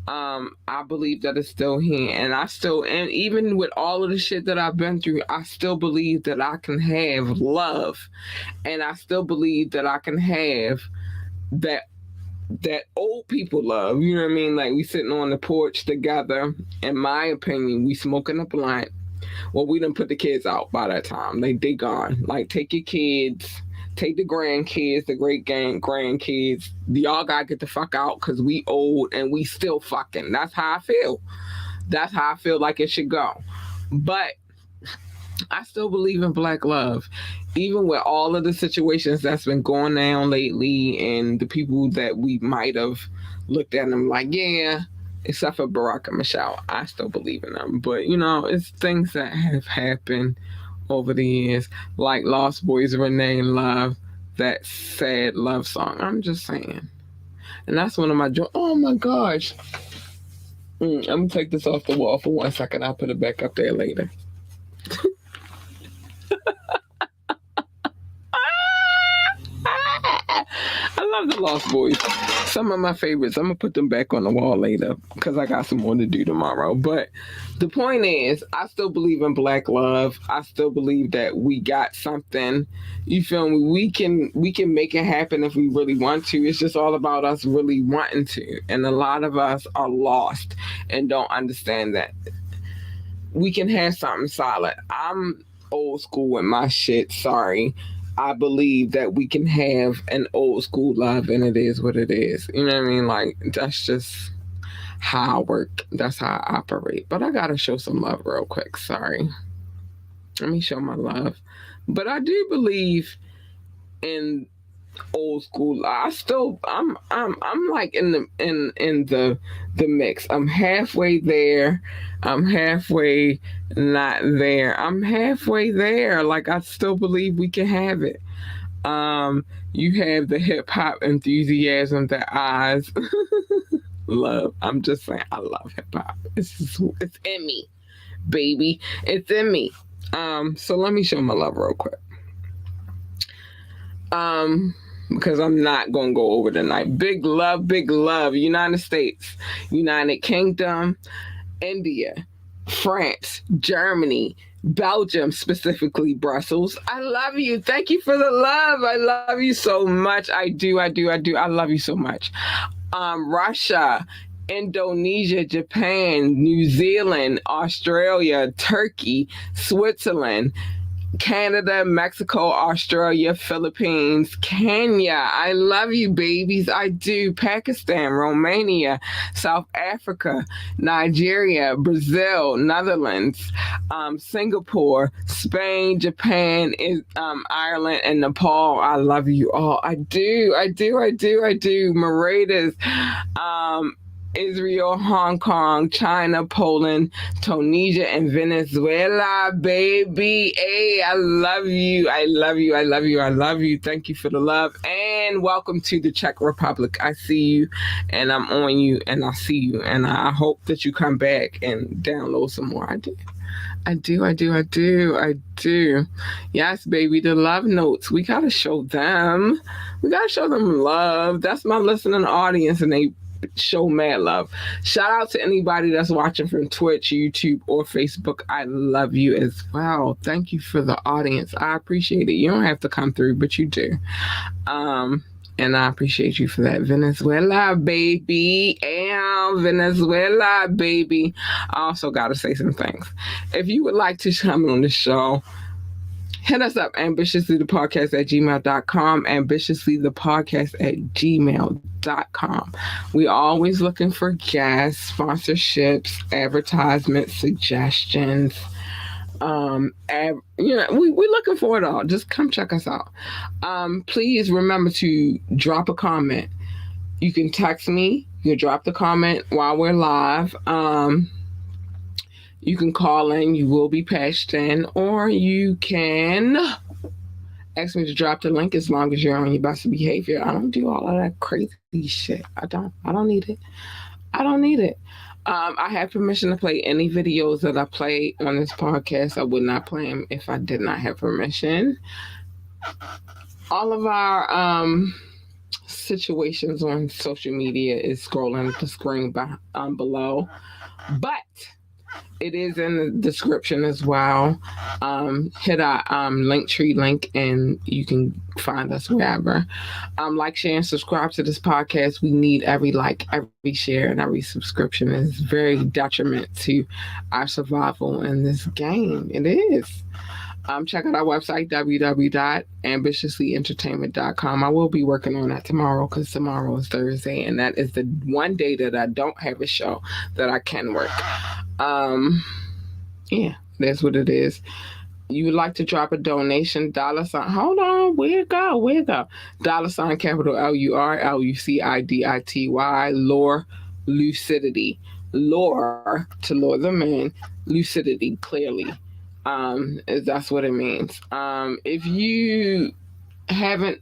I believe that it's still here. And even with all of the shit that I've been through, I still believe that I can have love. And I still believe that I can have that old people love. You know what I mean? Like, we sitting on the porch together. In my opinion, we smoking a blunt. Well, we done put the kids out by that time. They gone. Like, take your kids, take the grandkids, the great grandkids. Y'all gotta get the fuck out because we old and we still fucking. That's how I feel. That's how I feel like it should go. But I still believe in black love. Even with all of the situations that's been going down lately and the people that we might have looked at them like, yeah, except for Barack and Michelle, I still believe in them. But, it's things that have happened over the years, like Lost Boys Renee Love, that sad love song. I'm just saying. And that's one of my oh my gosh. I'm going to take this off the wall for 1 second. I'll put it back up there later. I love the Lost Boys. Some of my favorites. I'm going to put them back on the wall later because I got some more to do tomorrow. But the point is, I still believe in black love. I still believe that we got something. You feel me? We can make it happen if we really want to. It's just all about us really wanting to. And a lot of us are lost and don't understand that. We can have something solid. I'm old school with my shit. Sorry. I believe that we can have an old school love and it is what it is. You know what I mean? Like, that's just how I work. That's how I operate. But I got to show some love real quick. Sorry. Let me show my love. But I do believe in old school. I'm like in the mix. I'm halfway there. I'm halfway not there. I'm halfway there. Like, I still believe we can have it. You have the hip hop enthusiasm that Oz love. I'm just saying, I love hip hop. It's in me, baby. It's in me. So let me show my love real quick. Because I'm not going to go over tonight. Big love, United States, United Kingdom, India, France, Germany, Belgium, specifically Brussels. I love you. Thank you for the love. I love you so much. I do. I love you so much. Russia, Indonesia, Japan, New Zealand, Australia, Turkey, Switzerland, Canada, Mexico, Australia, Philippines, Kenya. I love you, babies. I do. Pakistan, Romania, South Africa, Nigeria, Brazil, Netherlands, Singapore, Spain, Japan, Ireland, and Nepal. I love you all. I do. I do. I do. I do. Mauritius, Israel, Hong Kong, China, Poland, Tunisia, and Venezuela, baby. Hey, I love you. I love you. I love you. I love you. Thank you for the love. And welcome to the Czech Republic. I see you and I'm on you and I see you. And I hope that you come back and download some more. I do. I do, I do, I do, I do. Yes, baby, the love notes. We gotta show them. We gotta show them love. That's my listening audience, and they show mad love. Shout out to anybody that's watching from Twitch, YouTube, or Facebook. I love you as well. Thank you for the audience. I appreciate it. You don't have to come through, but you do. And I appreciate you for that. Venezuela, baby. Venezuela, baby. I also got to say some things. If you would like to come on the show, hit us up, ambitiouslythepodcast@gmail.com, ambitiouslythepodcast@gmail.com. We're always looking for guests, sponsorships, advertisements, suggestions. We're looking for it all. Just come check us out. Please remember to drop a comment. You can text me. You can drop the comment while we're live. You can call in. You will be patched in, or you can ask me to drop the link as long as you're on your best behavior. I don't do all of that crazy shit. I don't need it. I don't need it. I have permission to play any videos that I play on this podcast. I would not play them if I did not have permission. All of our situations on social media is scrolling the screen below, but it is in the description as well. Hit our Linktree link and you can find us wherever. Like, share, and subscribe to this podcast. We need every like, every share, and every subscription. It's very detriment to our survival in this game. It is. Check out our website, www.ambitiouslyentertainment.com. I will be working on that tomorrow because tomorrow is Thursday, and that is the one day that I don't have a show that I can work. Yeah, that's what it is. You would like to drop a donation, $, hold on, where it go? $, capital LUR, LUCIDITY, lore, lucidity. Lore, to lure them in, lucidity, clearly. That's what it means. If you haven't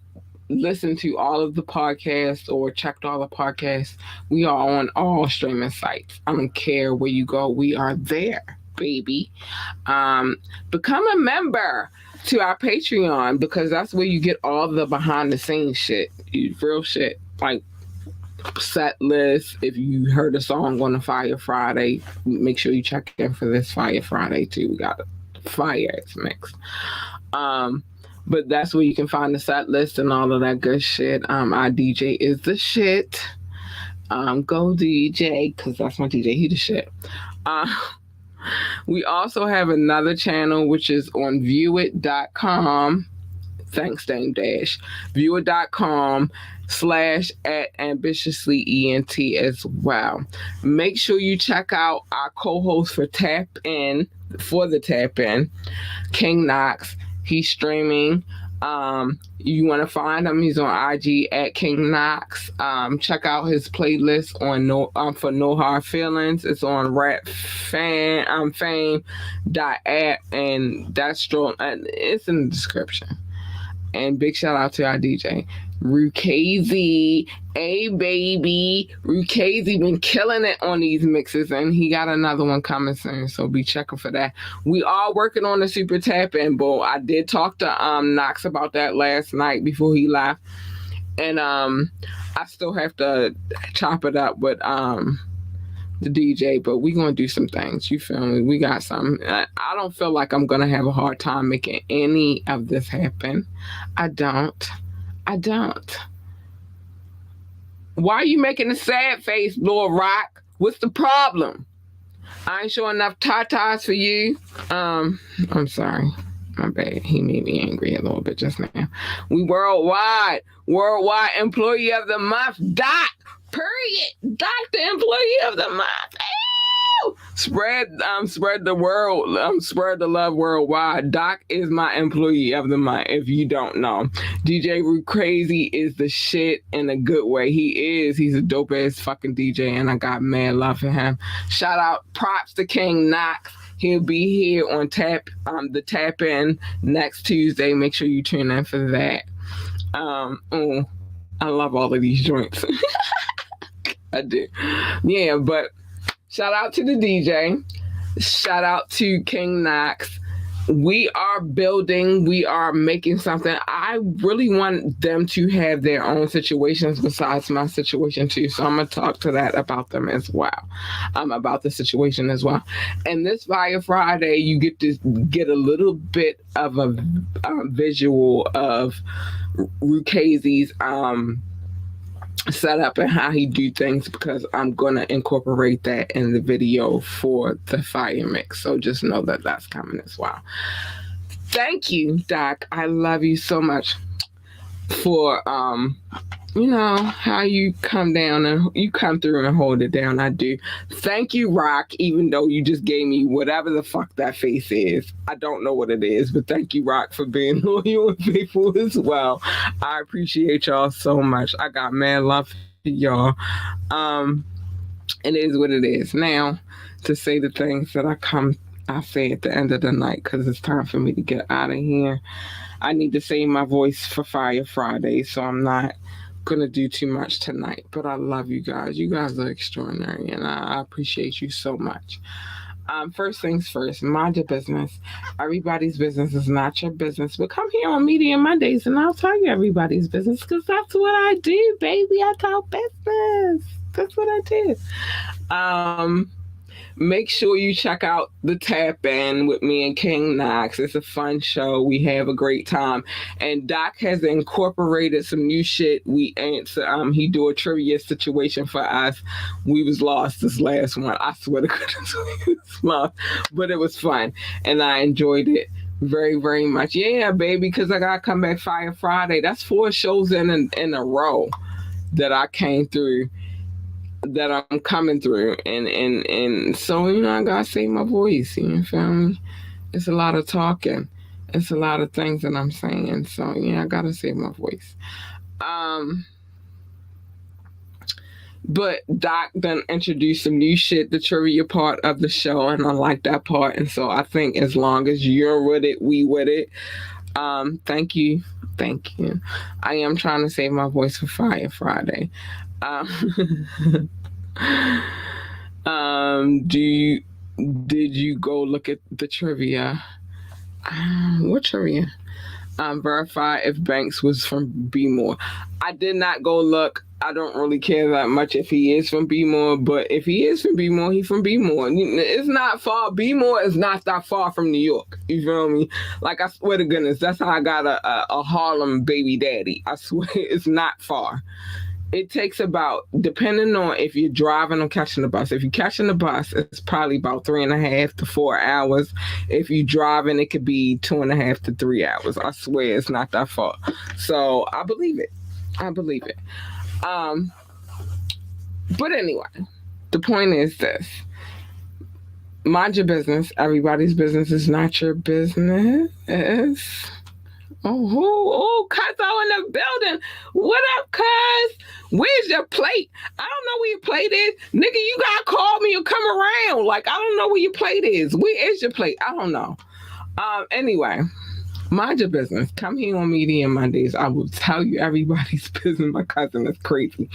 listened to all of the podcasts or checked all the podcasts, we are on all streaming sites. I don't care where you go, we are there, baby. Become a member to our Patreon, because that's where you get all the behind the scenes shit, real shit, like set list. If you heard a song on a Fire Friday, make sure you check in for this Fire Friday too. We got a fire ass mix. But that's where you can find the set list and all of that good shit. Our DJ is the shit. Go DJ, because that's my DJ. He the shit. We also have another channel, which is on viewit.com. Thanks, Dame Dash. viewit.com/@ambitiouslyent as well. Make sure you check out our co-host for the Tap In, King Knox. He's streaming. You want to find him? He's on IG @King Knox. Check out his playlist on for No Hard Feelings. It's on fame.app, and that's it's in the description. And big shout out to our DJ, Rukazy. Hey, baby. Rukazy been killing it on these mixes, and he got another one coming soon, so be checking for that. We are working on the Super Tap In Bowl. I did talk to Knox about that last night before he left, and I still have to chop it up with the DJ, but we're going to do some things. You feel me? We got something. I don't feel like I'm going to have a hard time making any of this happen. I don't. Why are you making a sad face, Lord Rock? What's the problem? I ain't sure enough tatas for you. I'm sorry. My bad. He made me angry a little bit just now. We worldwide employee of the month. Doc. Period. Doc, the employee of the month. Spread the world, spread the love worldwide. Doc is my employee of the month, if you don't know. DJ Root Crazy is the shit in a good way. He's a dope ass fucking DJ, and I got mad love for him. Shout out, props to King Knox. He'll be here on the tap in next Tuesday. Make sure you tune in for that. I love all of these joints. I do. Yeah, but shout out to the DJ. Shout out to King Knox. We are building. We are making something. I really want them to have their own situations besides my situation too. So I'm going to talk to that about them as well. About the situation as well. And this Fire Friday, you get to get a little bit of a visual of Rukazy's set up and how he do things, because I'm gonna incorporate that in the video for the fire mix. So just know that that's coming as well. Thank you, Doc. I love you so much for how you come down and you come through and hold it down. I do. Thank you, Rock, even though you just gave me whatever the fuck that face is. I don't know what it is, but thank you, Rock, for being loyal and faithful as well. I appreciate y'all so much. I got mad love for y'all. It is what it is. Now, to say the things that I say at the end of the night, because it's time for me to get out of here. I need to save my voice for Fire Friday, so I'm not gonna do too much tonight. But I love you guys. You guys are extraordinary, and I appreciate you so much. First things first, mind your business. Everybody's business is not your business. But come here on Media Mondays, and I'll tell you everybody's business, because that's what I do, baby. I talk business. That's what I do. Make sure you check out the Tap In with me and King Knox. It's a fun show. We have a great time. And Doc has incorporated some new shit. We answer. He do a trivia situation for us. We was lost this last one. I swear to goodness, we was lost. But it was fun. And I enjoyed it very, very much. Yeah, baby, because I got to come back Fire Friday. That's 4 shows in a row that I came through, that I'm coming through, and so I gotta save my voice. You feel me? It's a lot of talking. It's a lot of things that I'm saying. So I gotta save my voice. But Doc then introduced some new shit, the trivia part of the show, and I like that part. And so I think as long as you're with it, we with it. Thank you. I am trying to save my voice for Fire Friday. Did you go look at the trivia? What trivia? Verify if Banks was from B-More. I did not go look. I don't really care that much if he is from B-More, but if he is from B-More, he's from B-More. It's not far. B-More is not that far from New York. You feel me? Like, I swear to goodness, that's how I got a Harlem baby daddy. I swear it's not far. It takes about, depending on if you're driving or catching the bus. If you're catching the bus, it's probably about 3.5 to 4 hours. If you're driving, it could be 2.5 to 3 hours. I swear it's not that far. So I believe it. But anyway, the point is this. Mind your business. Everybody's business is not your business. Oh, Cuzzo in the building. What up, Cuz? Where's your plate? I don't know where your plate is. Nigga, you gotta call me or come around. Like, I don't know where your plate is. Where is your plate? I don't know. Anyway, mind your business. Come here on Media Mondays. I will tell you everybody's business. My cousin is crazy.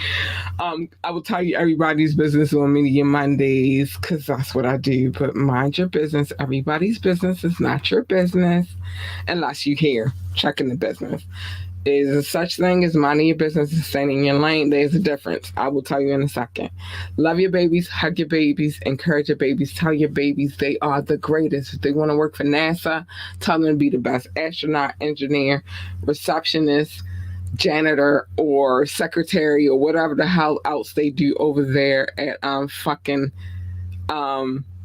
I will tell you everybody's business on Media Mondays, because that's what I do. But mind your business. Everybody's business is not your business unless you here checking the business. There's a such thing as minding your business and staying in your lane. There's a difference. I will tell you in a second. Love your babies, hug your babies, encourage your babies, tell your babies they are the greatest. If they want to work for NASA, tell them to be the best astronaut, engineer, receptionist, janitor or secretary or whatever the hell else they do over there at fucking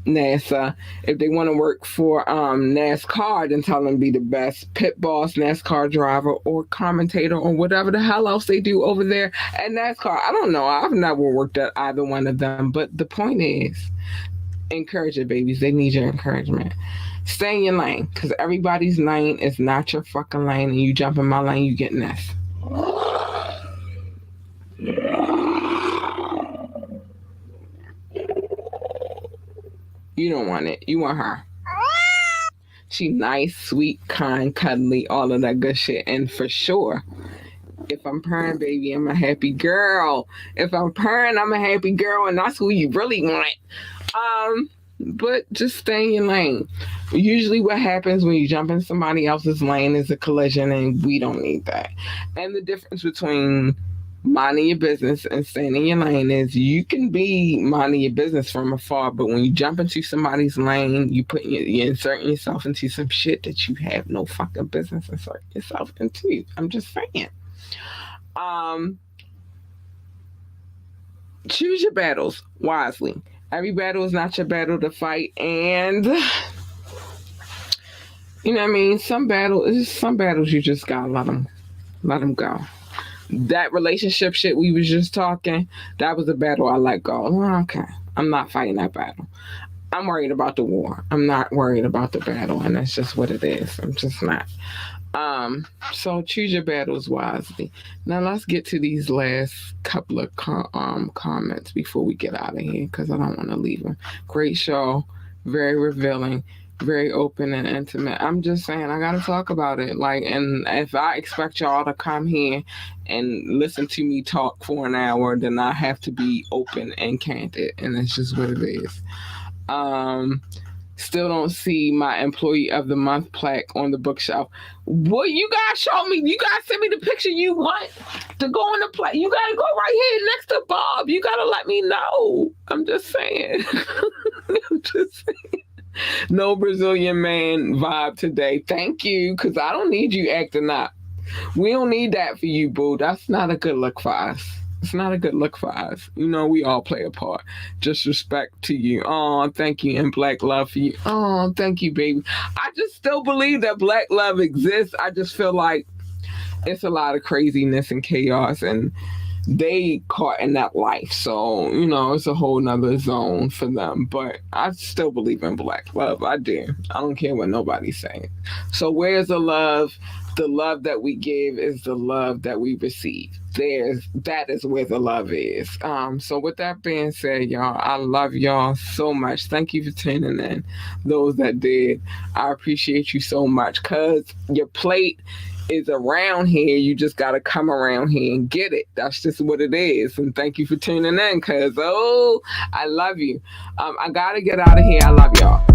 NASA. If they want to work for NASCAR, then tell them to be the best pit boss, NASCAR driver, or commentator, or whatever the hell else they do over there at NASCAR. I don't know. I've never worked at either one of them. But the point is, encourage your babies. They need your encouragement. Stay in your lane, because everybody's lane is not your fucking lane, and you jump in my lane, you get this. You don't want it. You want her. She nice, sweet, kind, cuddly, all of that good shit. And for sure, if I'm purring, baby, I'm a happy girl. If I'm purring, I'm a happy girl, and that's who you really want. But just stay in your lane. Usually what happens when you jump in somebody else's lane is a collision, and we don't need that. And the difference between minding your business and staying in your lane is you can be minding your business from afar, but when you jump into somebody's lane, you're inserting yourself into some shit that you have no fucking business inserting yourself into. I'm just saying. Choose your battles wisely. Every battle is not your battle to fight, and you know what I mean. Some battles you just gotta let them go. That relationship shit we was just talking, that was a battle I let go. Okay, I'm not fighting that battle. I'm worried about the war. I'm not worried about the battle, and that's just what it is. I'm just not. So choose your battles wisely. Now let's get to these last couple of comments before we get out of here, because I don't want to leave them. Great show, very revealing, very open and intimate. I'm just saying, I gotta talk about it. Like, and if I expect y'all to come here and listen to me talk for an hour, then I have to be open and candid, and that's just what it is. Still don't see my Employee of the Month plaque on the bookshelf. Well, you guys show me. You guys send me the picture you want to go on the plaque. You gotta go right here next to Bob. You gotta let me know. I'm just saying. I'm just saying. No Brazilian man vibe today. Thank you, because I don't need you acting up. We don't need that for you, boo. That's not a good look for us. It's not a good look for us. You know, we all play a part. Just respect to you. Oh, thank you. And black love for you. Oh, thank you, baby. I just still believe that black love exists. I just feel like it's a lot of craziness and chaos, and they caught in that life. So, you know, it's a whole nother zone for them. But I still believe in black love. I do. I don't care what nobody's saying. So where's the love? The love that we give is the love that we receive. That is where the love is. So with that being said, y'all, I love y'all so much. Thank you for tuning in. Those that did, I appreciate you so much, because your plate is around here. You just got to come around here and get it. That's just what it is. And thank you for tuning in, because, I love you. I got to get out of here. I love y'all.